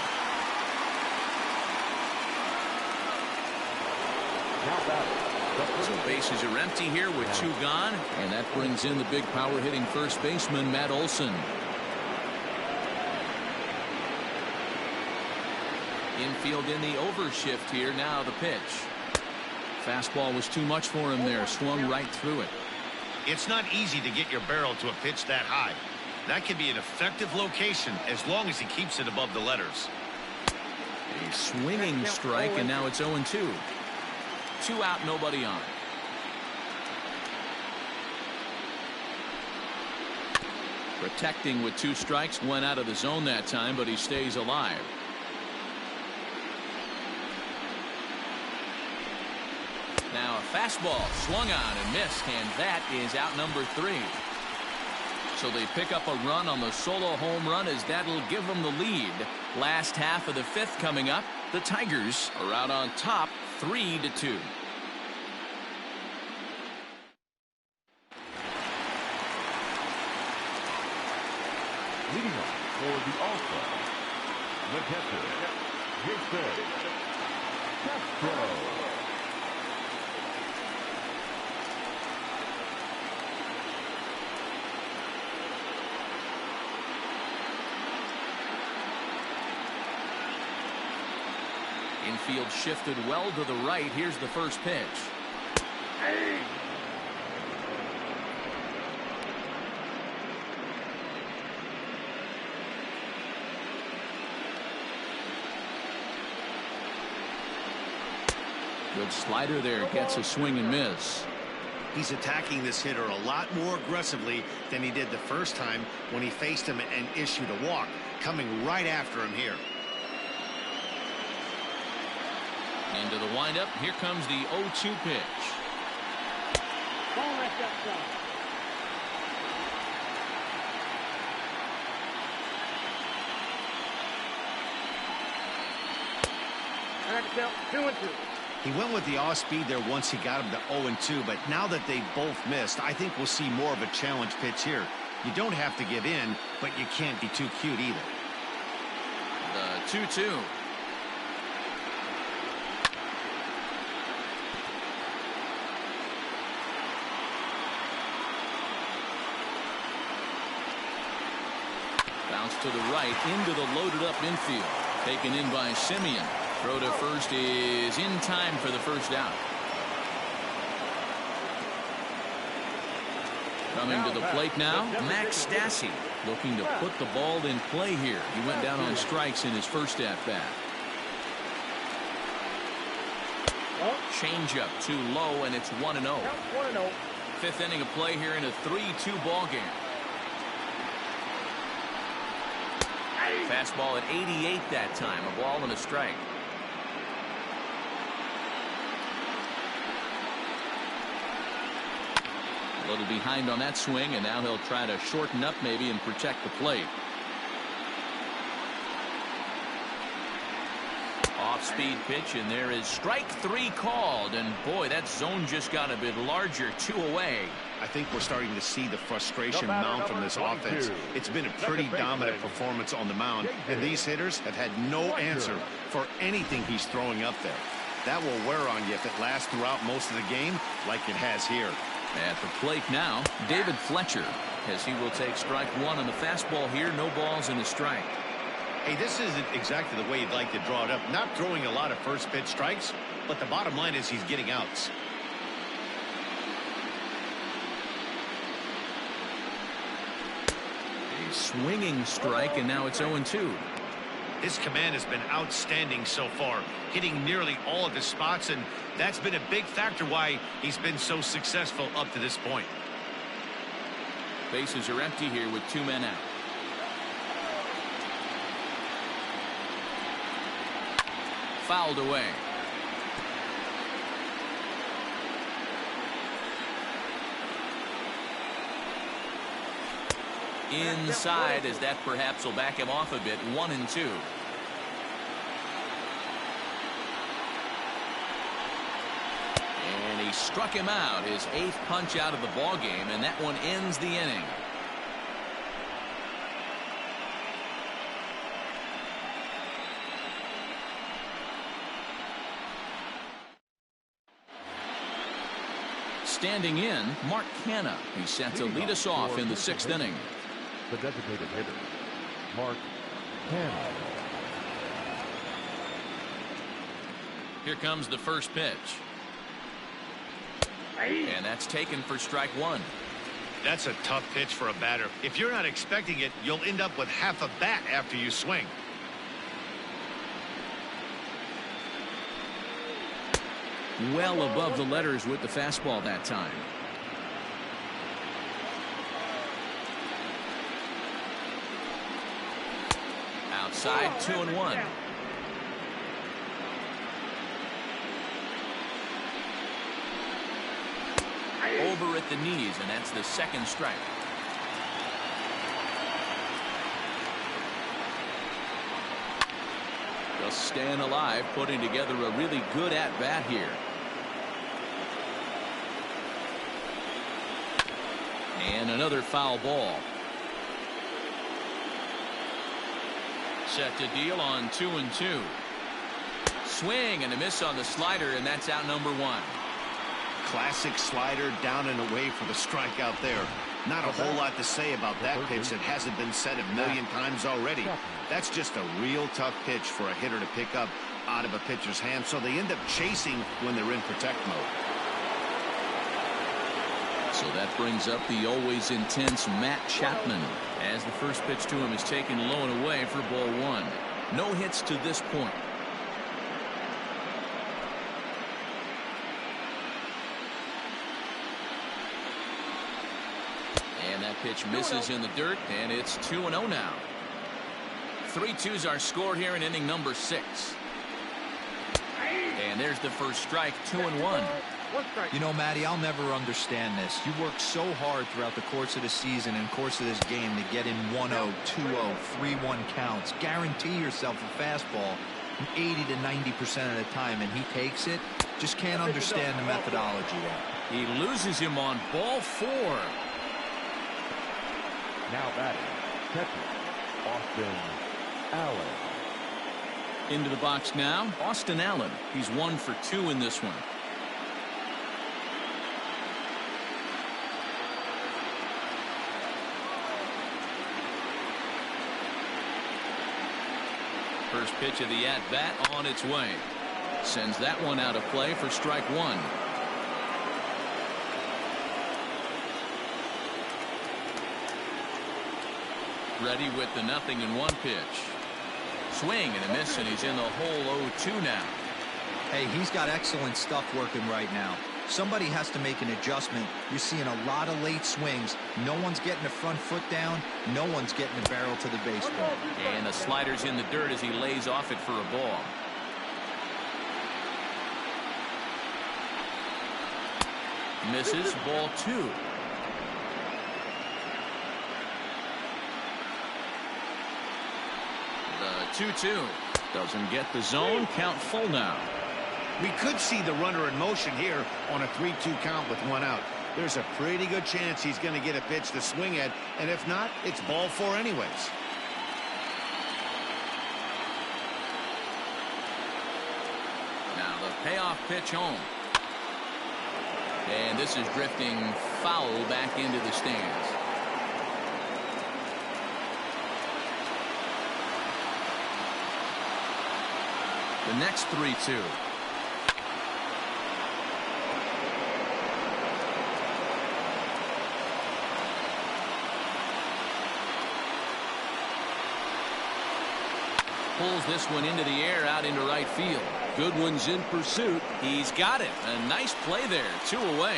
So bases are empty here with 2 gone, and that brings in the big power hitting first baseman Matt Olson. Infield in the overshift here. Now the pitch. Fastball was too much for him there. Swung right through it.
It's not easy to get your barrel to a pitch that high. That can be an effective location as long as he keeps it above the letters.
A swinging strike, and now it's 0-2. 2 out, nobody on. Protecting with 2 strikes. Went out of the zone that time, but he stays alive. Now a fastball swung on and missed, and that is out number 3. So they pick up a run on the solo home run as that'll give them the lead. Last half of the 5th coming up. The Tigers are out on top 3-2.
Leading off for the All-Star, the catcher, Jason Castro.
Infield shifted well to the right. Here's the first pitch. Good slider there. Gets a swing and miss.
He's attacking this hitter a lot more aggressively than he did the first time when he faced him and issued a walk. Coming right after him here.
Into the windup. Here comes the 0-2 pitch.
Ball left outside. Count 2-2.
He went with the off speed there once he got him to 0-2, but now that they both missed, I think we'll see more of a challenge pitch here. You don't have to give in, but you can't be too cute either.
The 2-2. Bounce to the right into the loaded up infield. Taken in by Semien. Throw to first is in time for the first out. Coming to the plate now, Max Stassi looking to put the ball in play here. He went down on strikes in his first at-bat. Changeup too low, and it's 1-0. Fifth inning of play here in a 3-2 ball game. Fastball at 88 that time, a ball and a strike. A little behind on that swing, and now he'll try to shorten up maybe and protect the plate. Off-speed pitch, and there is strike 3 called, and boy, that zone just got a bit larger, 2 away.
I think we're starting to see the frustration mount from this offense. It's been a pretty dominant performance on the mound, and these hitters have had no answer for anything he's throwing up there. That will wear on you if it lasts throughout most of the game like it has here.
At the plate now, David Fletcher, as he will take strike 1 on the fastball here. No balls and a strike.
Hey, this isn't exactly the way you'd like to draw it up. Not throwing a lot of first pitch strikes, but the bottom line is he's getting outs.
A swinging strike, and now it's 0-2.
His command has been outstanding so far, hitting nearly all of his spots, and that's been a big factor why he's been so successful up to this point.
Bases are empty here with 2 men out. Fouled away. Inside, as that perhaps will back him off a bit. 1-2. And he struck him out, his 8th punch out of the ball game, and that one ends the inning. Standing in, Mark Canha. He's set to lead us off in the 6th inning.
The designated hitter, Mark Piaa.
Here comes the first pitch. And that's taken for strike 1.
That's a tough pitch for a batter. If you're not expecting it, you'll end up with half a bat after you swing.
Well above the letters with the fastball that time. Outside, 2-1. Over at the knees, and that's the 2nd strike. Just staying alive, putting together a really good at-bat here. And another foul ball. Set to deal on 2-2. Swing and a miss on the slider, and that's out number 1.
Classic slider down and away for the strikeout there. Not a whole lot to say about that pitch that hasn't been said a million times already. That's just a real tough pitch for a hitter to pick up out of a pitcher's hand, so they end up chasing when they're in protect mode.
So that brings up the always intense Matt Chapman, as the first pitch to him is taken low and away for ball 1. No hits to this point. And that pitch misses in the dirt, and it's 2-0 now. 3-2s are scored here in inning number 6. And there's the first strike, 2-1.
You know, Matty, I'll never understand this. You work so hard throughout the course of the season and course of this game to get in 1-0, 2-0, 3-1 counts. Guarantee yourself a fastball 80 to 90% of the time, and he takes it. Just can't understand the methodology there.
He loses him on ball 4.
Now batting, catcher, Austin Allen.
Into the box now, Austin Allen. He's 1 for 2 in this one. First pitch of the at-bat on its way. Sends that one out of play for strike 1. Ready with the 0-1 pitch. Swing and a miss, and he's in the hole 0-2 now.
Hey, he's got excellent stuff working right now. Somebody has to make an adjustment. You're seeing a lot of late swings. No one's getting the front foot down. No one's getting the barrel to the baseball.
And the slider's in the dirt as he lays off it for a ball. Misses, ball 2. The 2-2 doesn't get the zone. Count full now.
We could see the runner in motion here on a 3-2 count with 1 out. There's a pretty good chance he's going to get a pitch to swing at, and if not, it's ball 4 anyways.
Now the payoff pitch home. And this is drifting foul back into the stands. The next 3-2. Pulls this one into the air out into right field. Goodwin's in pursuit. He's got it. A nice play there. 2 away.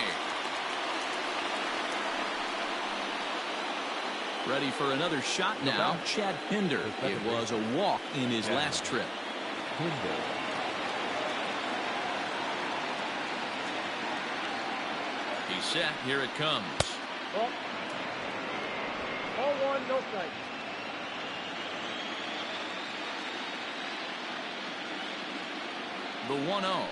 Ready for another shot now. Chad Pinder. It was a walk in his last trip. He's set. Here it comes.
Ball 1, no strike.
The 1-0.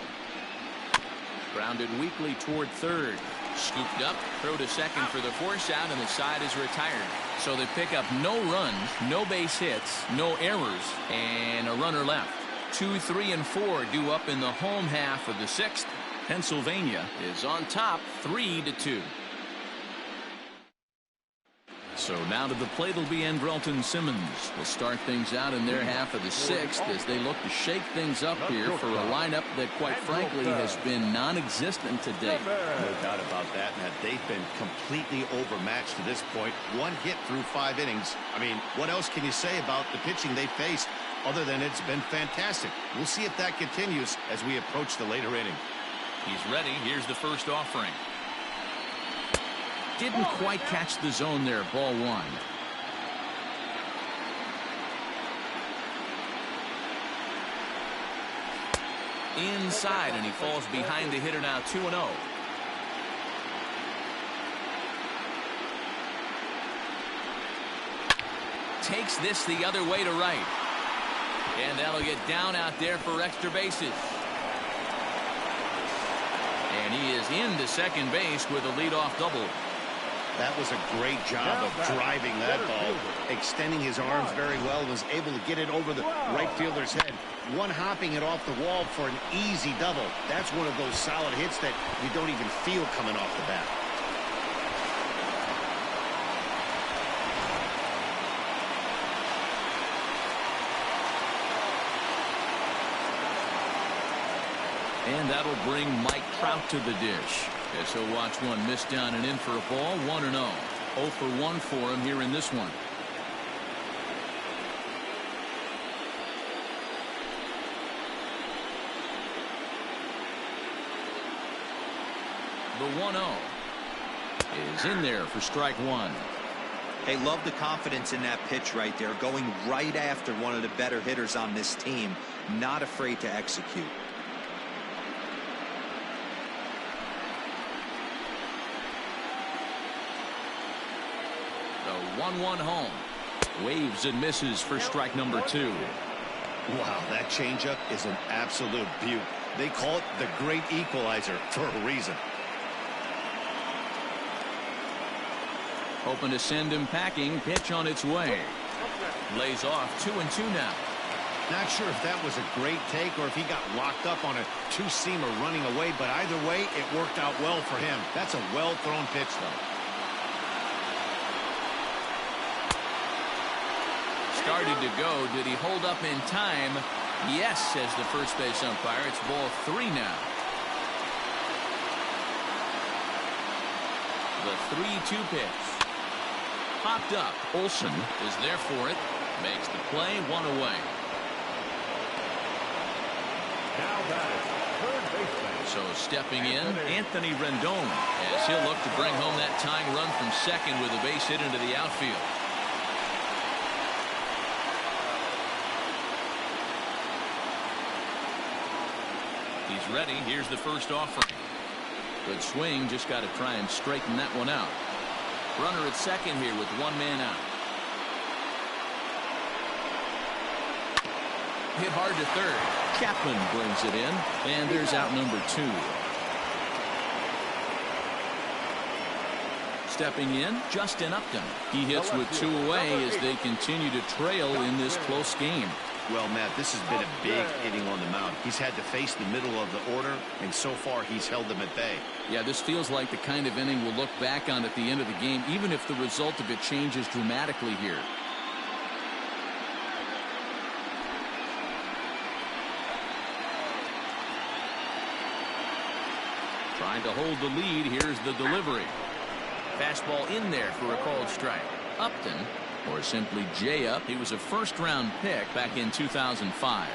Grounded weakly toward third. Scooped up, throw to second for the force out, and the side is retired. So they pick up no runs, no base hits, no errors, and a runner left. 2, 3, and 4 due up in the home half of the 6th. Pennsylvania is on top 3-2. So now to the plate will be Andrelton Simmons. Will start things out in their half of the 6th as they look to shake things up here for a lineup that, quite frankly, has been non-existent today.
No doubt about that, Matt. They've been completely overmatched to this point. 1 hit through 5 innings. I mean, what else can you say about the pitching they faced other than it's been fantastic? We'll see if that continues as we approach the later inning.
He's ready. Here's the first offering. Didn't quite catch the zone there. Ball 1. Inside, and he falls behind the hitter now. 2-0. Takes this the other way to right. And that'll get down out there for extra bases. And he is into second base with a leadoff double.
That was a great job of driving that ball, extending his arms very well, was able to get it over the right fielder's head. One hopping it off the wall for an easy double. That's one of those solid hits that you don't even feel coming off the bat.
And that'll bring Mike Trout to the dish. As he'll watch one miss down and in for a ball. 1-0. 0 for 1 for him here in this one. The 1-0 is in there for strike 1.
Hey, love the confidence in that pitch right there. Going right after one of the better hitters on this team. Not afraid to execute.
The 1-1 home. Waves and misses for strike number 2.
Wow, that changeup is an absolute beaut. They call it the great equalizer for a reason.
Hoping to send him packing. Pitch on its way. Lays off. 2-2 now.
Not sure if that was a great take or if he got locked up on a two-seamer running away, but either way, it worked out well for him. That's a well-thrown pitch, though.
Started to go. Did he hold up in time? Yes, says the first base umpire. It's ball 3 now. The 3-2 pitch. popped up. Olsen is there for it. Makes the play, 1 away.
Now batting, third baseman.
So stepping in, Anthony Rendon, as he'll look to bring home that tying run from second with a base hit into the outfield. He's ready. Here's the first offering. Good swing. Just got to try and straighten that one out. Runner at second here with 1 man out. Hit hard to third. Chapman brings it in, and there's out number 2. Stepping in, Justin Upton. He hits with 2 away as they continue to trail in this close game.
Well, Matt, this has been a big inning on the mound. He's had to face the middle of the order, and so far he's held them at bay.
Yeah, this feels like the kind of inning we'll look back on at the end of the game, even if the result of it changes dramatically here. Trying to hold the lead. Here's the delivery. Fastball in there for a called strike. Upton, or simply J-Up, he was a first-round pick back in 2005.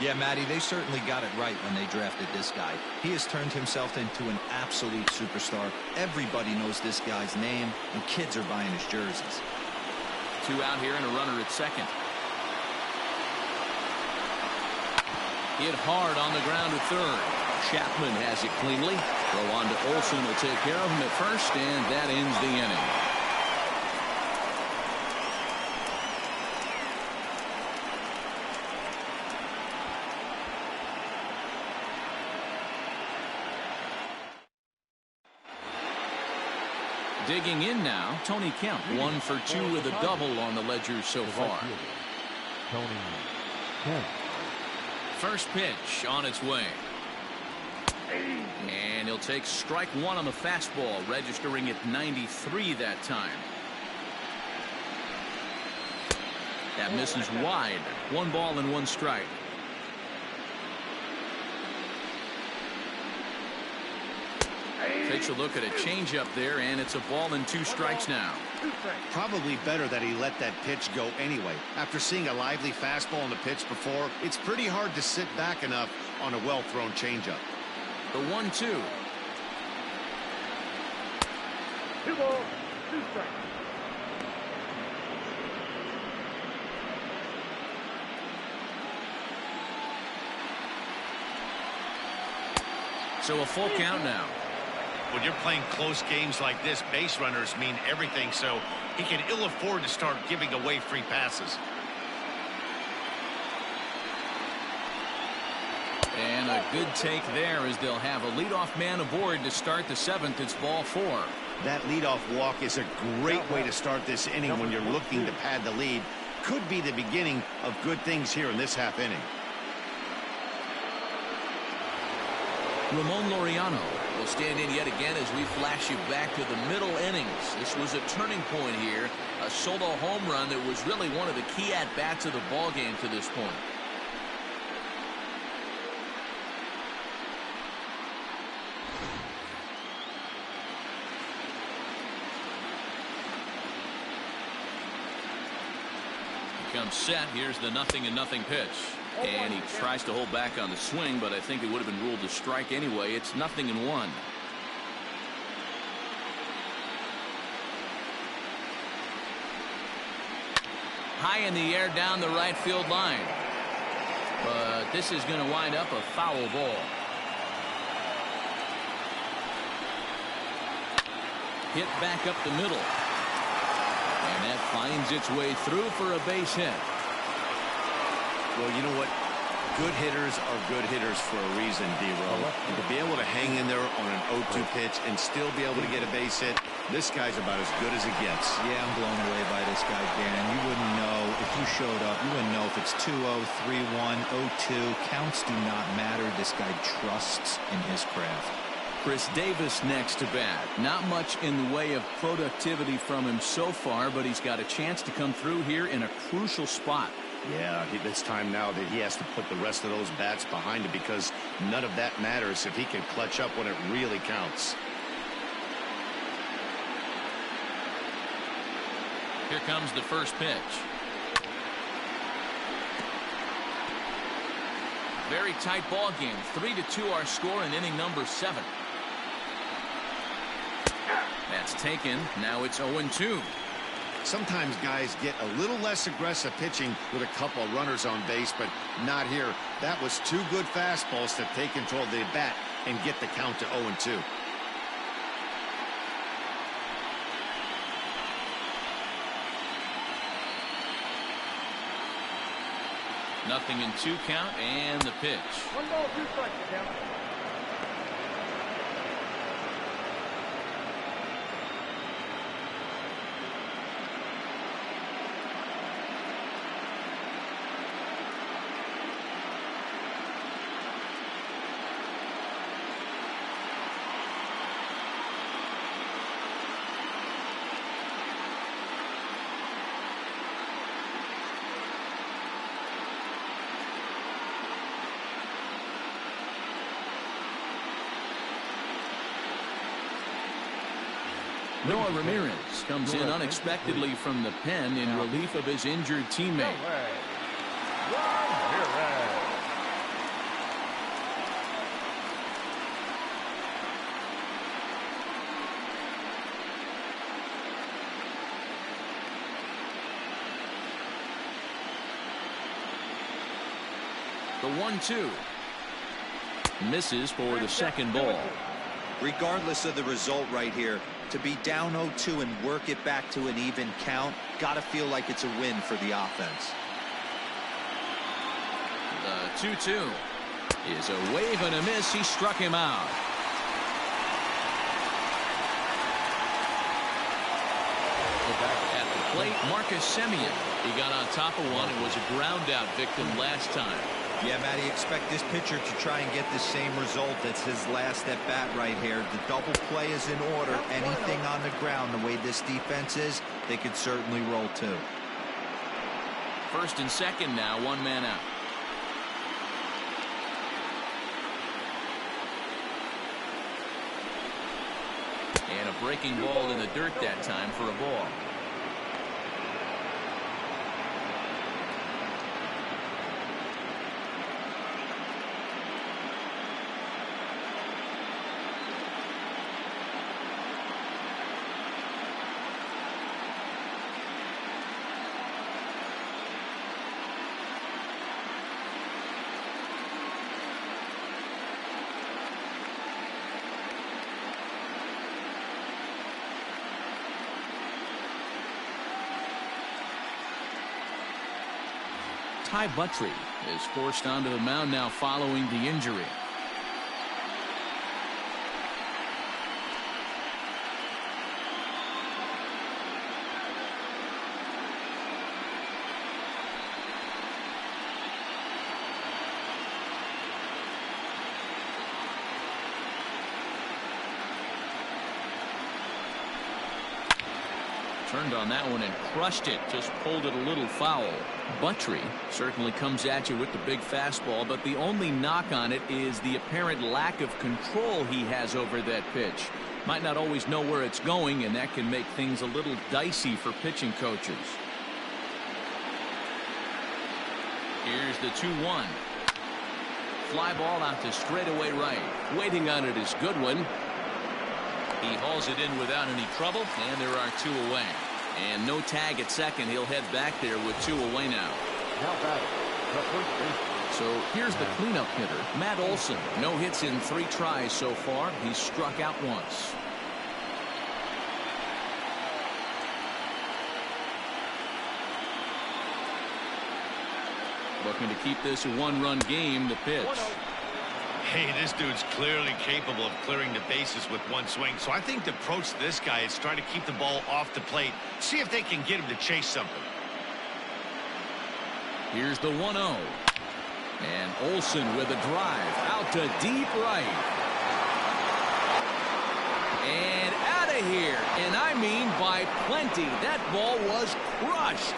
Yeah, Matty, they certainly got it right when they drafted this guy. He has turned himself into an absolute superstar. Everybody knows this guy's name, and kids are buying his jerseys.
2 out here and a runner at second. Hit hard on the ground at third. Chapman has it cleanly. Throw on to Olsen will take care of him at first, and that ends the inning. Digging in now, Tony Kemp, 1 for 2 with a double on the ledger so far.
Tony Kemp.
First pitch on its way. And he'll take strike 1 on the fastball, registering at 93 that time. That misses wide. 1 ball and 1 strike. Takes a look at a changeup there, and it's a ball and 2 strikes now.
Probably better that he let that pitch go anyway. After seeing a lively fastball on the pitch before, it's pretty hard to sit back enough on a well-thrown changeup.
The 1-2.
2 balls, 2 strikes.
So a full count now.
When you're playing close games like this, base runners mean everything, so he can ill afford to start giving away free passes.
And a good take there as they'll have a leadoff man aboard to start the 7th. It's ball 4.
That leadoff walk is a great way to start this inning when you're looking to pad the lead. Could be the beginning of good things here in this half inning.
Ramon Laureano will stand in yet again as we flash you back to the middle innings. This was a turning point here. A solo home run that was really one of the key at-bats of the ball game to this point. Comes set. Here's the 0-0 pitch. And he tries to hold back on the swing, but I think it would have been ruled a strike anyway. It's 0-1. High in the air down the right field line. But this is going to wind up a foul ball. Hit back up the middle. And that finds its way through for a base hit.
Well, you know what? Good hitters are good hitters for a reason, D-Row. And to be able to hang in there on an 0-2 pitch and still be able to get a base hit, this guy's about as good as it gets.
Yeah, I'm blown away by this guy, Dan. You wouldn't know if you showed up. You wouldn't know if it's 2-0, 3-1, 0-2. Counts do not matter. This guy trusts in his craft.
Chris Davis next to bat. Not much in the way of productivity from him so far, but he's got a chance to come through here in a crucial spot.
Yeah, it's time now that he has to put the rest of those bats behind him because none of that matters if he can clutch up when it really counts.
Here comes the first pitch. Very tight ball game. 3-2 our score in inning number 7. That's taken. Now it's 0-2.
Sometimes guys get a little less aggressive pitching with a couple of runners on base, but not here. That was 2 good fastballs to take control of the bat and get the count to 0-2.
Nothing in 2 count, and the pitch.
1 ball, 2 strikes, count.
Noah Ramirez comes in unexpectedly from the pen in relief of his injured teammate. The 1-2 misses for the second ball.
Regardless of the result right here, to be down 0-2 and work it back to an even count, gotta feel like it's a win for the offense.
The 2-2 is a wave and a miss. He struck him out. At the plate, Marcus Semien. He got on top of one and was a ground out victim last time.
Yeah, Matty, expect this pitcher to try and get the same result. That's his last at bat right here. The double play is in order. Anything on the ground, the way this defense is, they could certainly roll too.
First and second now, 1 man out. And a breaking ball in the dirt that time for a ball. Ty Buttrey is forced onto the mound now following the injury. Turned on that one and crushed it. Just pulled it a little foul. Buttrey certainly comes at you with the big fastball, but the only knock on it is the apparent lack of control he has over that pitch. Might not always know where it's going, and that can make things a little dicey for pitching coaches. Here's the 2-1. Fly ball out to straightaway right. Waiting on it is Goodwin. He hauls it in without any trouble, and there are 2 away. And no tag at second. He'll head back there with 2 away now. So here's the cleanup hitter, Matt Olson. No hits in 3 tries so far. He's struck out once. Looking to keep this a 1-run game. The pitch.
Hey, this dude's clearly capable of clearing the bases with 1 swing. So I think the approach to this guy is trying to keep the ball off the plate. See if they can get him to chase something.
Here's the 1-0. And Olson with a drive out to deep right. And out of here. And I mean by plenty. That ball was crushed.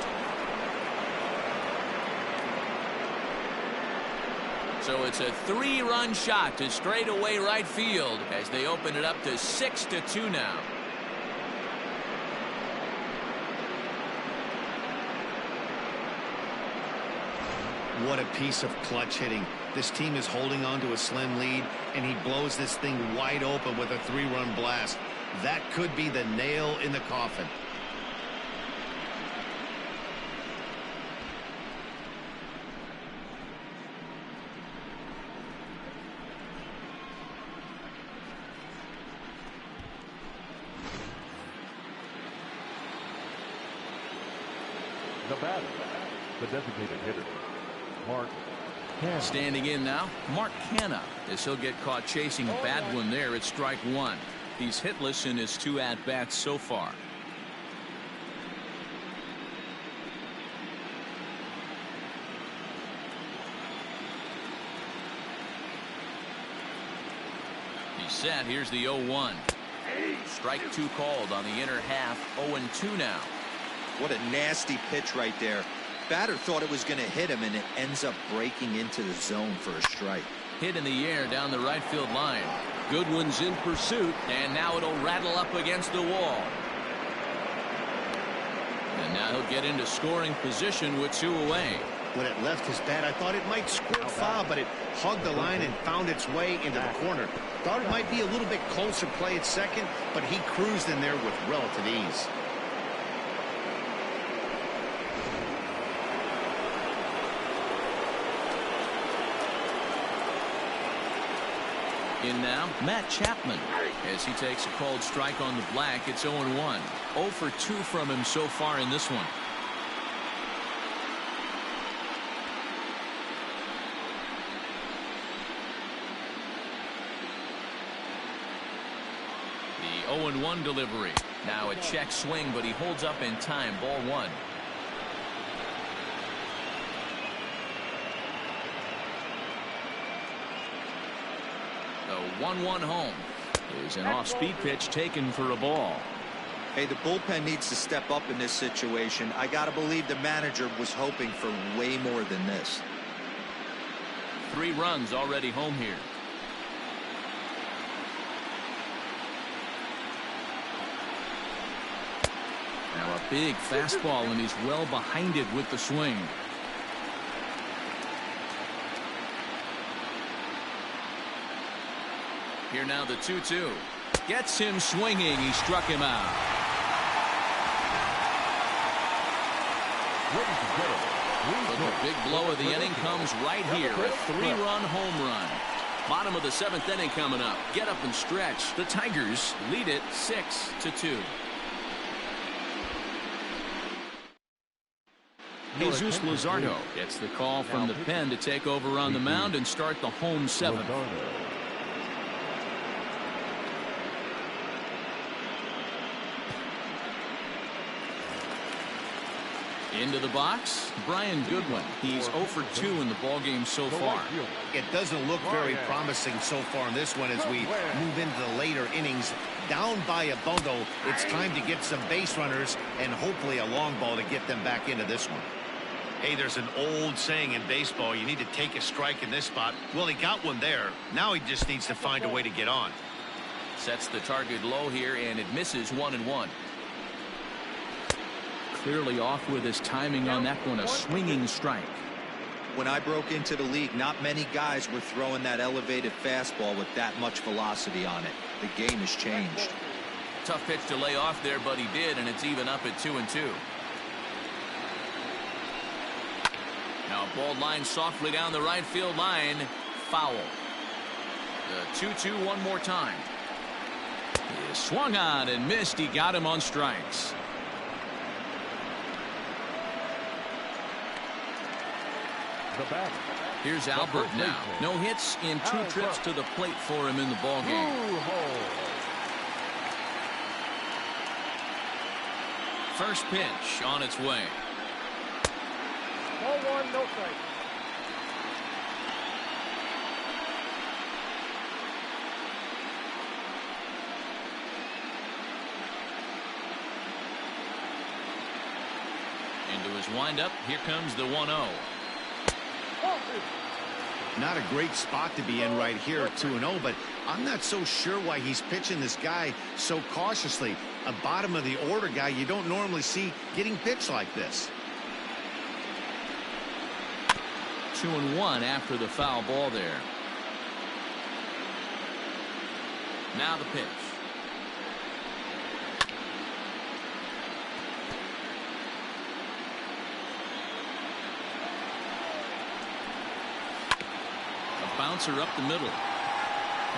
So it's a 3-run shot to straightaway right field as they open it up to 6-2 now.
What a piece of clutch hitting. This team is holding on to a slim lead, and he blows this thing wide open with a 3-run blast. That could be the nail in the coffin.
The batter, the designated hitter, Mark Piaa.
Standing in now, Mark Piaa, as he'll get caught chasing a bad one there at strike one. He's hitless in his 2 at-bats so far. He's set. Here's the 0-1. Strike 2 called on the inner half. 0-2 now.
What a nasty pitch right there. Batter thought it was going to hit him, and it ends up breaking into the zone for a strike.
Hit in the air down the right field line. Goodwin's in pursuit, and now it'll rattle up against the wall. And now he'll get into scoring position with 2 away.
When it left his bat, I thought it might squirt foul, but it hugged the line and found its way into the corner. Thought it might be a little bit closer play at second, but he cruised in there with relative ease.
In now, Matt Chapman, as he takes a called strike on the black. It's 0-1. 0 for 2 from him so far in this one. The 0-1 delivery. Now a check swing, but he holds up in time. Ball 1. The 1-1 home is an off-speed pitch taken for a ball.
Hey, the bullpen needs to step up in this situation. I got to believe the manager was hoping for way more than this.
3 runs already home here. Now a big fastball, and he's well behind it with the swing. Here now the 2-2. Gets him swinging. He struck him out. But the big blow of the inning comes right here. A 3-run home run. Bottom of the 7th inning coming up. Get up and stretch. The Tigers lead it 6-2. Jesus Luzardo gets the call from the pen to take over on the mound and start the home 7th. Into the box, Brian Goodwin. He's 0 for 2 in the ballgame so far.
It doesn't look very promising so far in this one as we move into the later innings. Down by a bundle, it's time to get some base runners and hopefully a long ball to get them back into this one. Hey, there's an old saying in baseball, you need to take a strike in this spot. Well, he got one there. Now he just needs to find a way to get on.
Sets the target low here, and it misses 1-1. Clearly off with his timing on that one. A swinging strike.
When I broke into the league, not many guys were throwing that elevated fastball with that much velocity on it. The game has changed.
Tough pitch to lay off there, but he did, and it's even up at 2-2. Now a ball line softly down the right field line. Foul. The 2-2 one more time. He swung on and missed. He got him on strikes. Here's Albert now. No hits in 2 trips to the plate for him in the ballgame. First pitch on its way.
0-1, no strike.
Into his windup. Here comes the 1-0.
Not a great spot to be in right here at 2-0, but I'm not so sure why he's pitching this guy so cautiously. A bottom of the order guy you don't normally see getting pitched like this.
2-1 after the foul ball there. Now the pitch. A bouncer up the middle.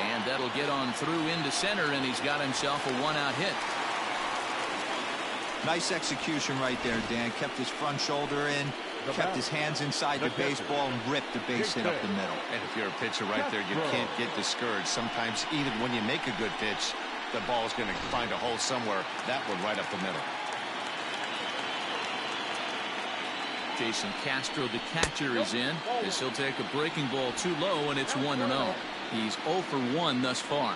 And that'll get on through into center, and he's got himself a one-out hit.
Nice execution right there, Dan. Kept his front shoulder in, kept his hands inside the baseball, and ripped the base hit up the middle.
And if you're a pitcher right there, you can't get discouraged. Sometimes even when you make a good pitch, the ball's going to find a hole somewhere. That one right up the middle.
Jason Castro, the catcher, is in as he'll take a breaking ball too low, and it's 1-0. He's 0 for 1 thus far.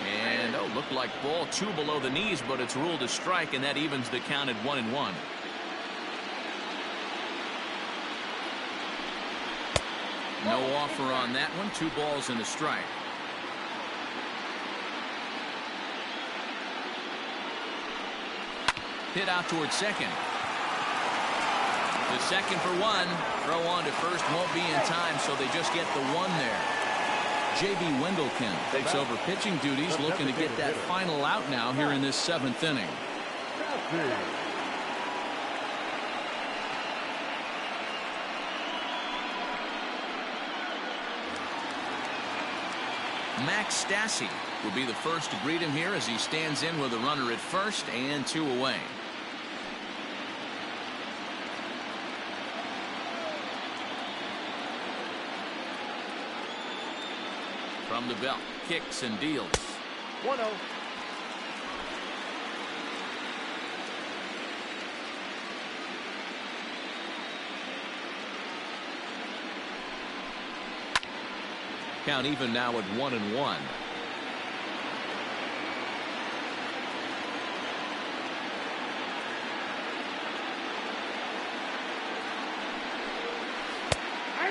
And looked like ball 2 below the knees, but it's ruled a strike, and that evens the count at 1-1. No offer on that one. 2 balls and a strike. Hit out towards second. The second for 1. Throw on to first won't be in time, so they just get the 1 there. J.B. Wendelken takes over pitching duties, looking to get that final out now here in this 7th inning. Max Stassi will be the first to greet him here as he stands in with a runner at first and 2 away. From the belt, kicks and deals.
1-0.
Count even now at 1-1.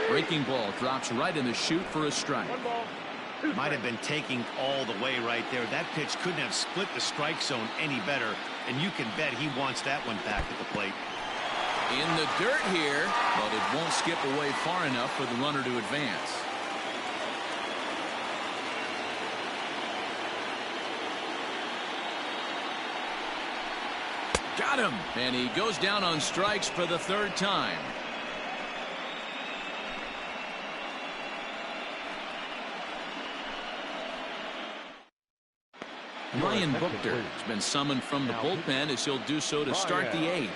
Breaking ball drops right in the chute for a strike.
Might have been taking all the way right there. That pitch couldn't have split the strike zone any better, and you can bet he wants that one back at the plate.
In the dirt here, but it won't skip away far enough for the runner to advance. Got him, and he goes down on strikes for the 3rd time. Ryan Buchter has been summoned from the bullpen as he'll do so to start the 8th.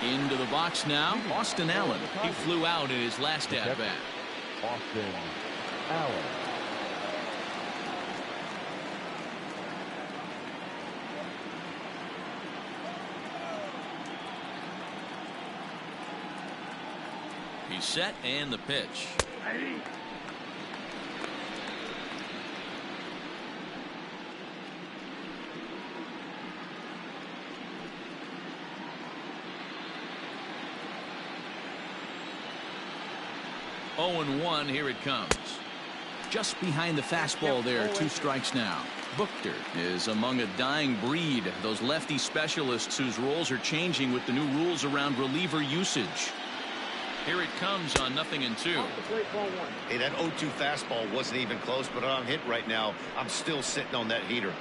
Into the box now, Austin Allen. He flew out in his last at-bat.
Austin Allen.
He's set, and the pitch. Oh and 1, here it comes. Just behind the fastball there, 2 strikes now. Buchter is among a dying breed, those lefty specialists whose roles are changing with the new rules around reliever usage. Here it comes on 0-2.
Hey, that 0-2 fastball wasn't even close, but on hit right now, I'm still sitting on that heater.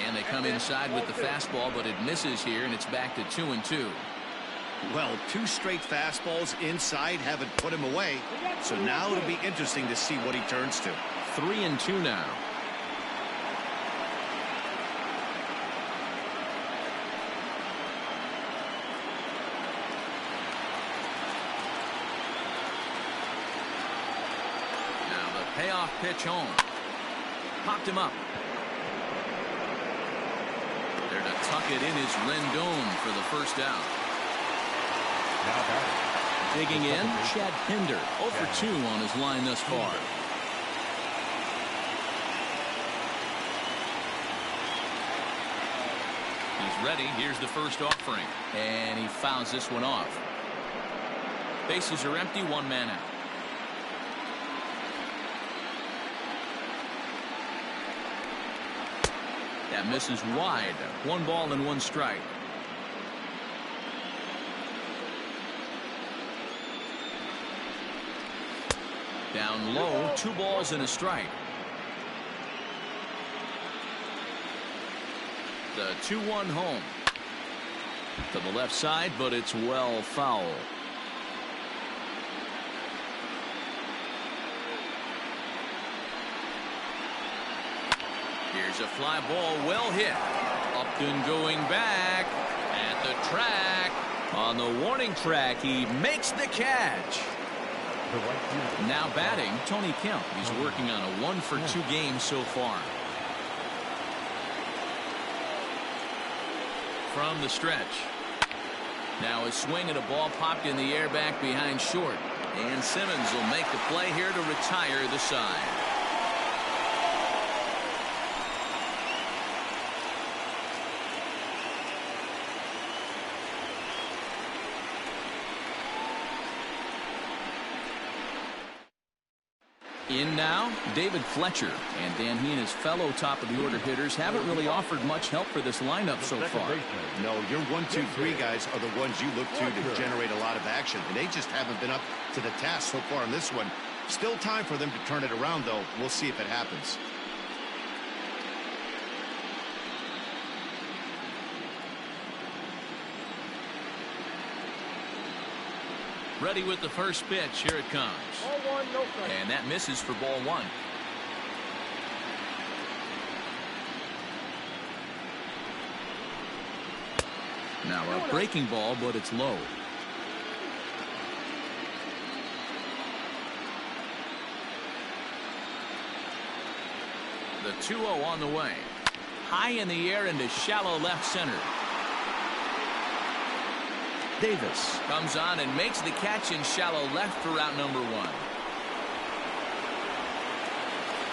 And they come inside with the fastball, but it misses here, and it's back to 2-2.
Well, 2 straight fastballs inside haven't put him away. So now it'll be interesting to see what he turns to.
3-2 now. Payoff pitch home. Popped him up. There to tuck it in is Rendon for the first out. Digging in, Chad Pinder. 0 for 2 on his line thus far. He He's ready. Here's the first offering. And he fouls this one off. Bases are empty. One man out. That misses wide. 1 ball and 1 strike. Down low. 2 balls and a strike. The 2-1 home. To the left side, but it's well foul. Here's a fly ball, well hit. Upton going back at the track. On the warning track, he makes the catch. Now batting, Tony Kemp. He's working on a 1-for-2 game so far. From the stretch. Now a swing and a ball popped in the air back behind short. And Simmons will make the play here to retire the side. In now, David Fletcher. And Dan, he and his fellow top-of-the-order hitters haven't really offered much help for this lineup so far.
No, your 1, 2, 3 guys are the ones you look to generate a lot of action. And they just haven't been up to the task so far in this one. Still time for them to turn it around, though. We'll see if it happens.
Ready with the first pitch. Here it comes.
Ball 1, no strike.
And that misses for ball 1. Now a breaking ball, but it's low. The 2-0 on the way. High in the air into shallow left center. Davis comes on and makes the catch in shallow left for out number 1.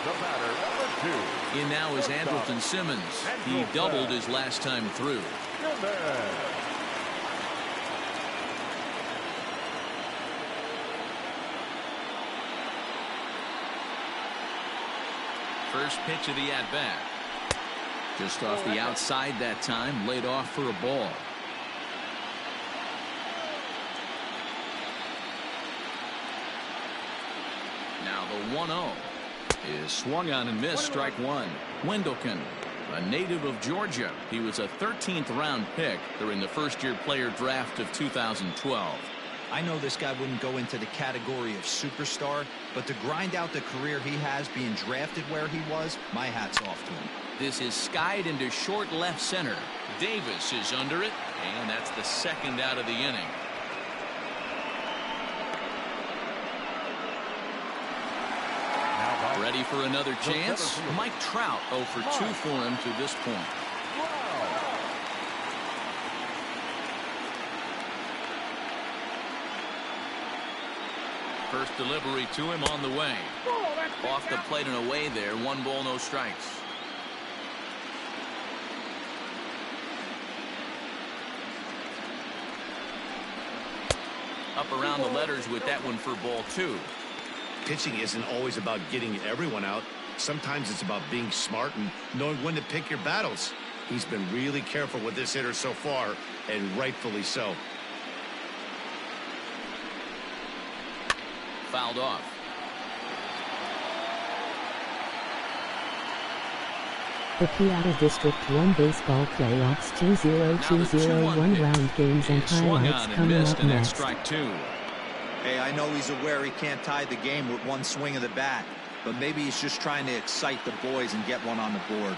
The batter, number 2.
In now is Andrelton Simmons. He doubled his last time through. First pitch of the at-bat. Just off the outside that time, laid off for a ball. Now the 1-0 is swung on and missed. Strike 1. Wendelken, a native of Georgia. He was a 13th round pick during the first-year player draft of 2012.
I know this guy wouldn't go into the category of superstar, but to grind out the career he has being drafted where he was, my hat's off to him.
This is skied into short left center. Davis is under it, and that's the second out of the inning. Ready for another chance? Mike Trout 0 for 2 for him to this point. First delivery to him on the way. Off the plate and away there. 1 ball, no strikes. Up around the letters with that one for ball 2.
Pitching isn't always about getting everyone out. Sometimes it's about being smart and knowing when to pick your battles. He's been really careful with this hitter so far, and rightfully so.
Fouled off.
The Piaa District 1 Baseball Playoffs 2021 round games and highlights coming up next.
Strike 2.
Hey, I know he's aware he can't tie the game with 1 swing of the bat, but maybe he's just trying to excite the boys and get one on the board.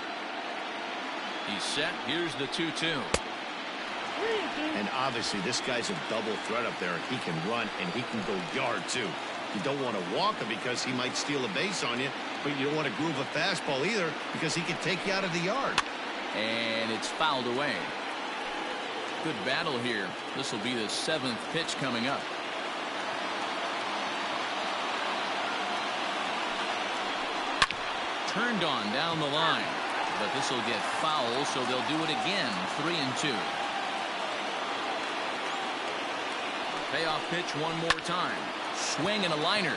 He's set. Here's the 2-2.
And obviously this guy's a double threat up there. He can run and he can go yard too. You don't want to walk him because he might steal a base on you, but you don't want to groove a fastball either because he can take you out of the yard.
And it's fouled away. Good battle here. This will be the 7th pitch coming up. Turned on down the line. but this will get foul, so they'll do it again. 3-2. Payoff pitch one more time. Swing and a liner.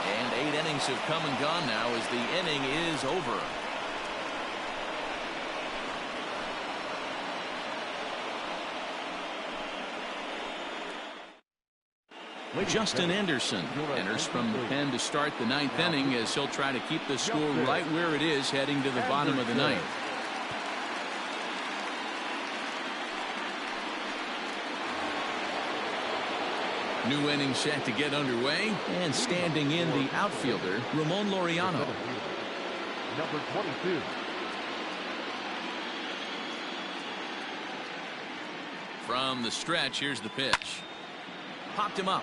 And 8 innings have come and gone now as the inning is over. Justin Anderson enters from the pen to start the 9th inning as he'll try to keep the score right where it is heading to the bottom of the 9th. New inning set to get underway, and standing in the outfielder, Ramon Laureano.
Number 22.
From the stretch, here's the pitch. Popped him up.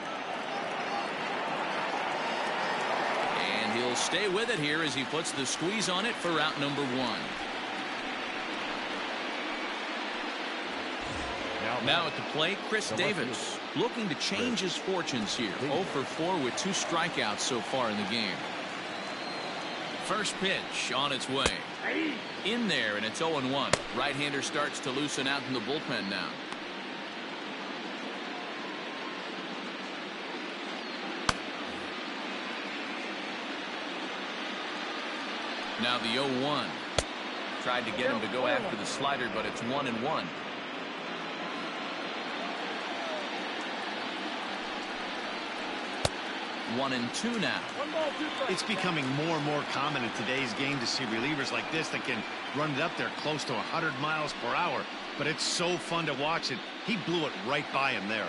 And he'll stay with it here as he puts the squeeze on it for out number 1. Now at the plate, Chris Davis looking to change his fortunes here. 0 for 4 with 2 strikeouts so far in the game. First pitch on its way. In there, and it's 0-1. Right-hander starts to loosen out in the bullpen now. Now the 0-1. Tried to get him to go after the slider, but it's 1-1. One and two now.
It's becoming more and more common in today's game to see relievers like this that can run it up there close to 100 miles per hour. But it's so fun to watch it. He blew it right by him there.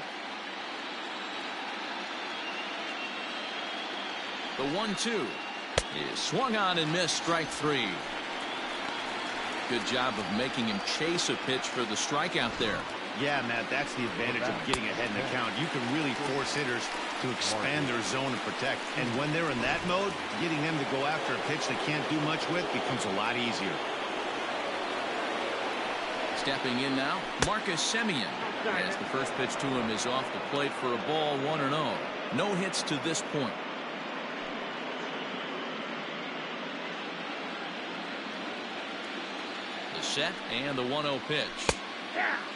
The 1-2 is swung on and missed. Strike 3. Good job of making him chase a pitch for the strikeout there.
Yeah, Matt, that's the advantage of getting ahead in the count. You can really force hitters to expand their zone and protect. And when they're in that mode, getting them to go after a pitch they can't do much with becomes a lot easier.
Stepping in now, Marcus Semien, as the first pitch to him is off the plate for a ball. 1-0. No hits to this point. The set and the 1-0 pitch.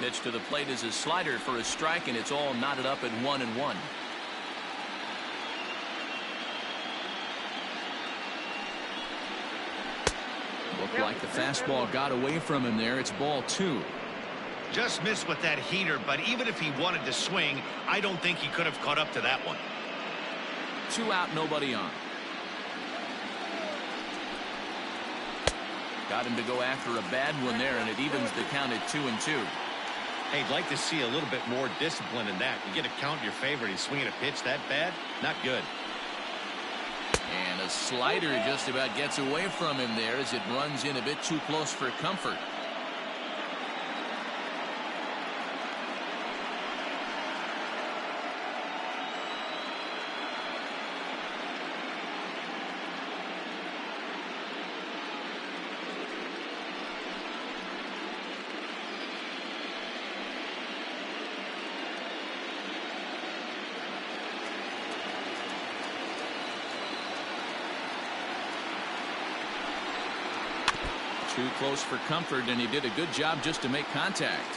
Pitch to the plate is a slider for a strike, and it's all knotted up at 1-1. Looked like the fastball got away from him there. It's ball 2.
Just missed with that heater, but even if he wanted to swing, I don't think he could have caught up to that one.
2 out, nobody on. Got him to go after a bad one there, and it evens the count at 2-2.
Hey, I'd like to see a little bit more discipline in that. You get a count in your favor, and he's swinging a pitch that bad? Not good.
And a slider just about gets away from him there as it runs in a bit too close for comfort. Too close for comfort, and he did a good job just to make contact.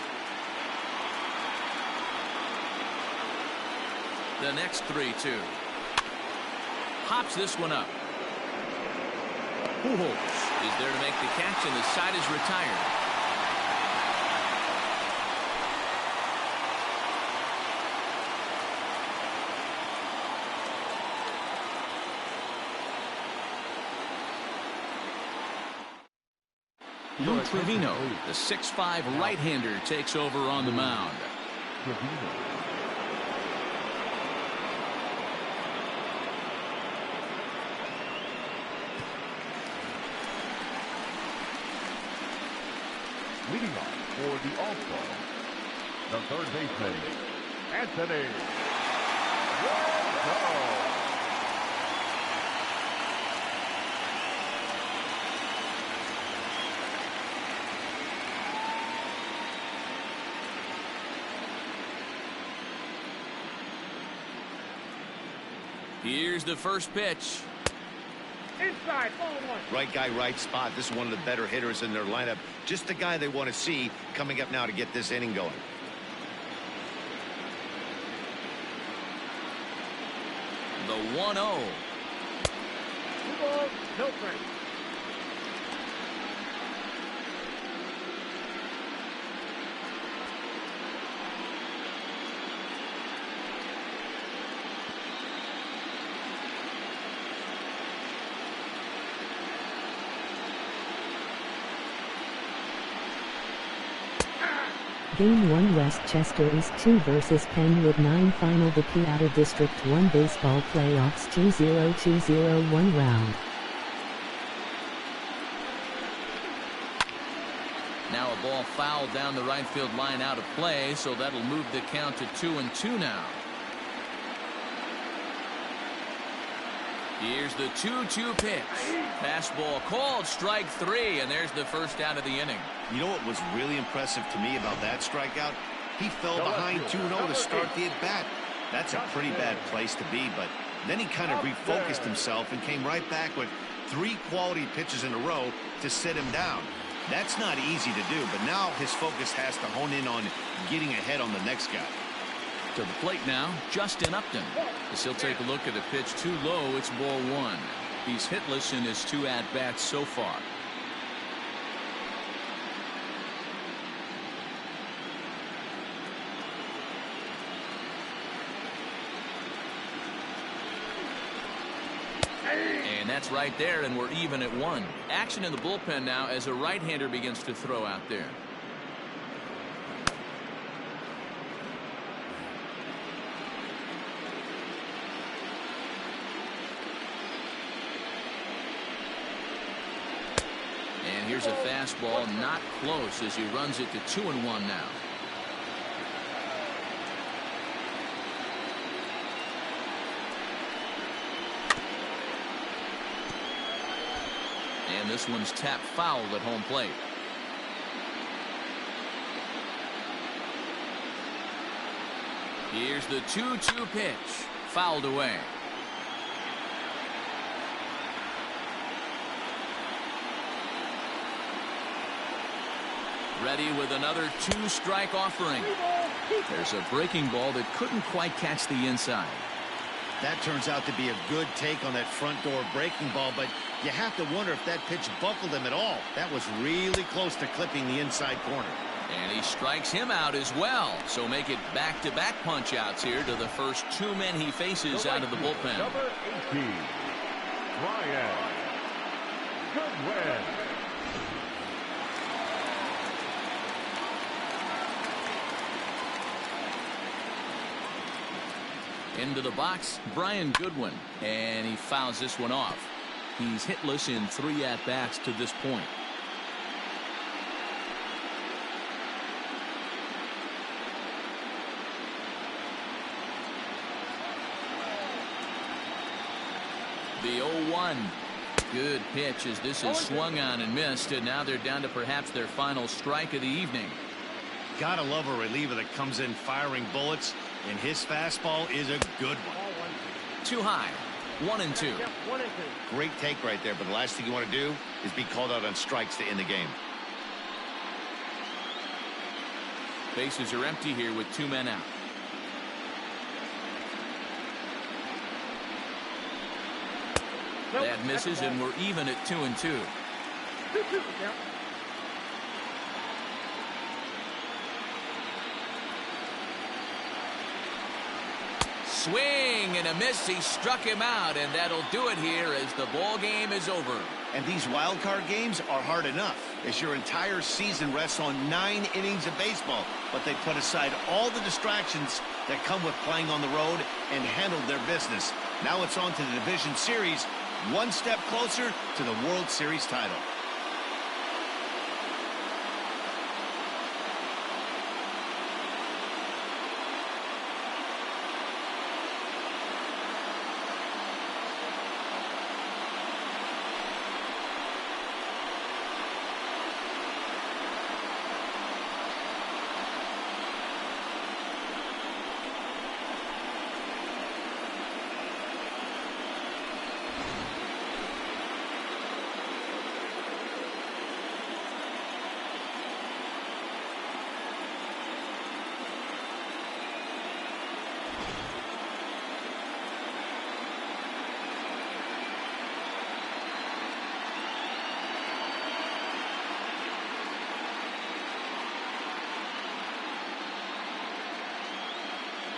The next 3-2. Hops this one up. Pujols is there to make the catch, and the side is retired. Lou Trevino, the 6'5" right-hander, takes over on the mound.
Leading off for the All-Star, the third baseman, Anthony.
Here's the first pitch.
Inside, ball one.
Right guy, right spot. This is one of the better hitters in their lineup. Just the guy they want to see coming up now to get this inning going.
The 1-0.
2 balls, no strikes.
Game 1 Westchester East 2 vs Penwood 9 Final The Piaa District 1 Baseball Playoffs 2021 round.
Now a ball fouled down the right field line out of play, so that'll move the count to 2-2 now. Here's the 2-2 pitch. Fastball called, strike 3, and there's the first out of the inning.
You know what was really impressive to me about that strikeout? He fell behind 2-0 to start the at-bat. That's a pretty bad place to be, but then he kind of refocused himself and came right back with 3 quality pitches in a row to sit him down. That's not easy to do, but now his focus has to hone in on getting ahead on the next guy.
To the plate now, Justin Upton. As he'll take a look at a pitch too low, it's ball 1. He's hitless in his 2 at-bats so far. And that's right there, and we're even at 1. Action in the bullpen now as a right-hander begins to throw out there. And here's a fastball, not close, as he runs it to 2-1 now. And this one's tapped foul at home plate. Here's the 2-2 pitch, fouled away. Ready with another 2-strike offering. There's a breaking ball that couldn't quite catch the inside.
That turns out to be a good take on that front door breaking ball, but you have to wonder if that pitch buckled him at all. That was really close to clipping the inside corner.
And he strikes him out as well. So make it back-to-back punch-outs here to the first 2 men he faces out of the bullpen.
Number 18, Ryan Goodwin.
Into the box, Brian Goodwin, and he fouls this one off. He's hitless in 3 at-bats to this point. The 0-1. Good pitch as this is swung on and missed, and now they're down to perhaps their final strike of the evening.
Gotta love a reliever that comes in firing bullets, and his fastball is a good one.
Too high. 1-2.
Great take right there, but the last thing you want to do is be called out on strikes to end the game.
Bases are empty here with 2 men out. That misses, and we're even at 2-2. Swing and a miss. He struck him out, and that'll do it here as the ball game is over.
And these wild card games are hard enough, as your entire season rests on 9 innings of baseball. But they put aside all the distractions that come with playing on the road and handled their business. Now it's on to the division series, 1 step closer to the World Series title.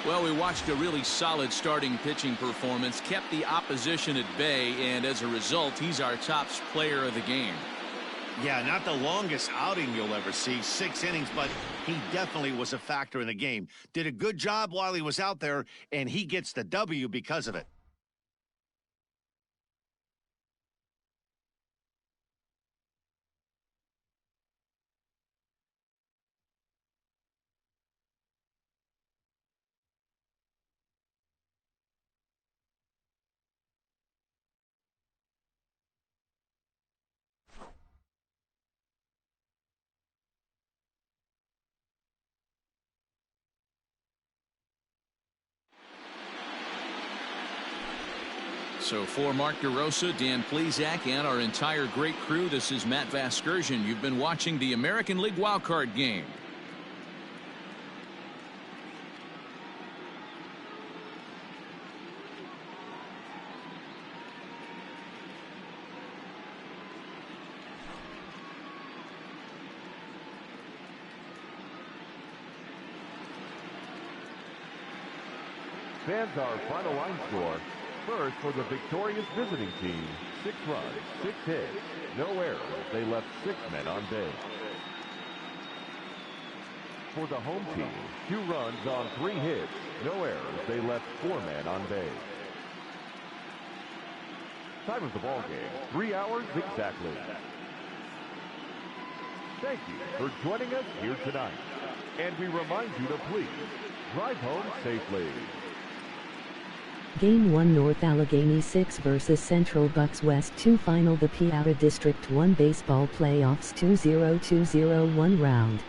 Well, we watched a really solid starting pitching performance, kept the opposition at bay, and as a result, he's our top player of the game.
Yeah, not the longest outing you'll ever see, 6 innings, but he definitely was a factor in the game. Did a good job while he was out there, and he gets the W because of it.
So for Mark DeRosa, Dan Plesac, and our entire great crew, this is Matt Vasgersian. You've been watching the American League wildcard game.
Fans, our final line score. First, for the victorious visiting team, 6 runs, 6 hits, no errors. They left 6 men on base. For the home team, 2 runs on 3 hits, no errors. They left 4 men on base. Time of the ball game, 3 hours exactly. Thank you for joining us here tonight. And we remind you to please drive home safely.
Game 1 North Allegheny 6 vs Central Bucks West 2 final. The Piaa District 1 Baseball Playoffs 2021 round.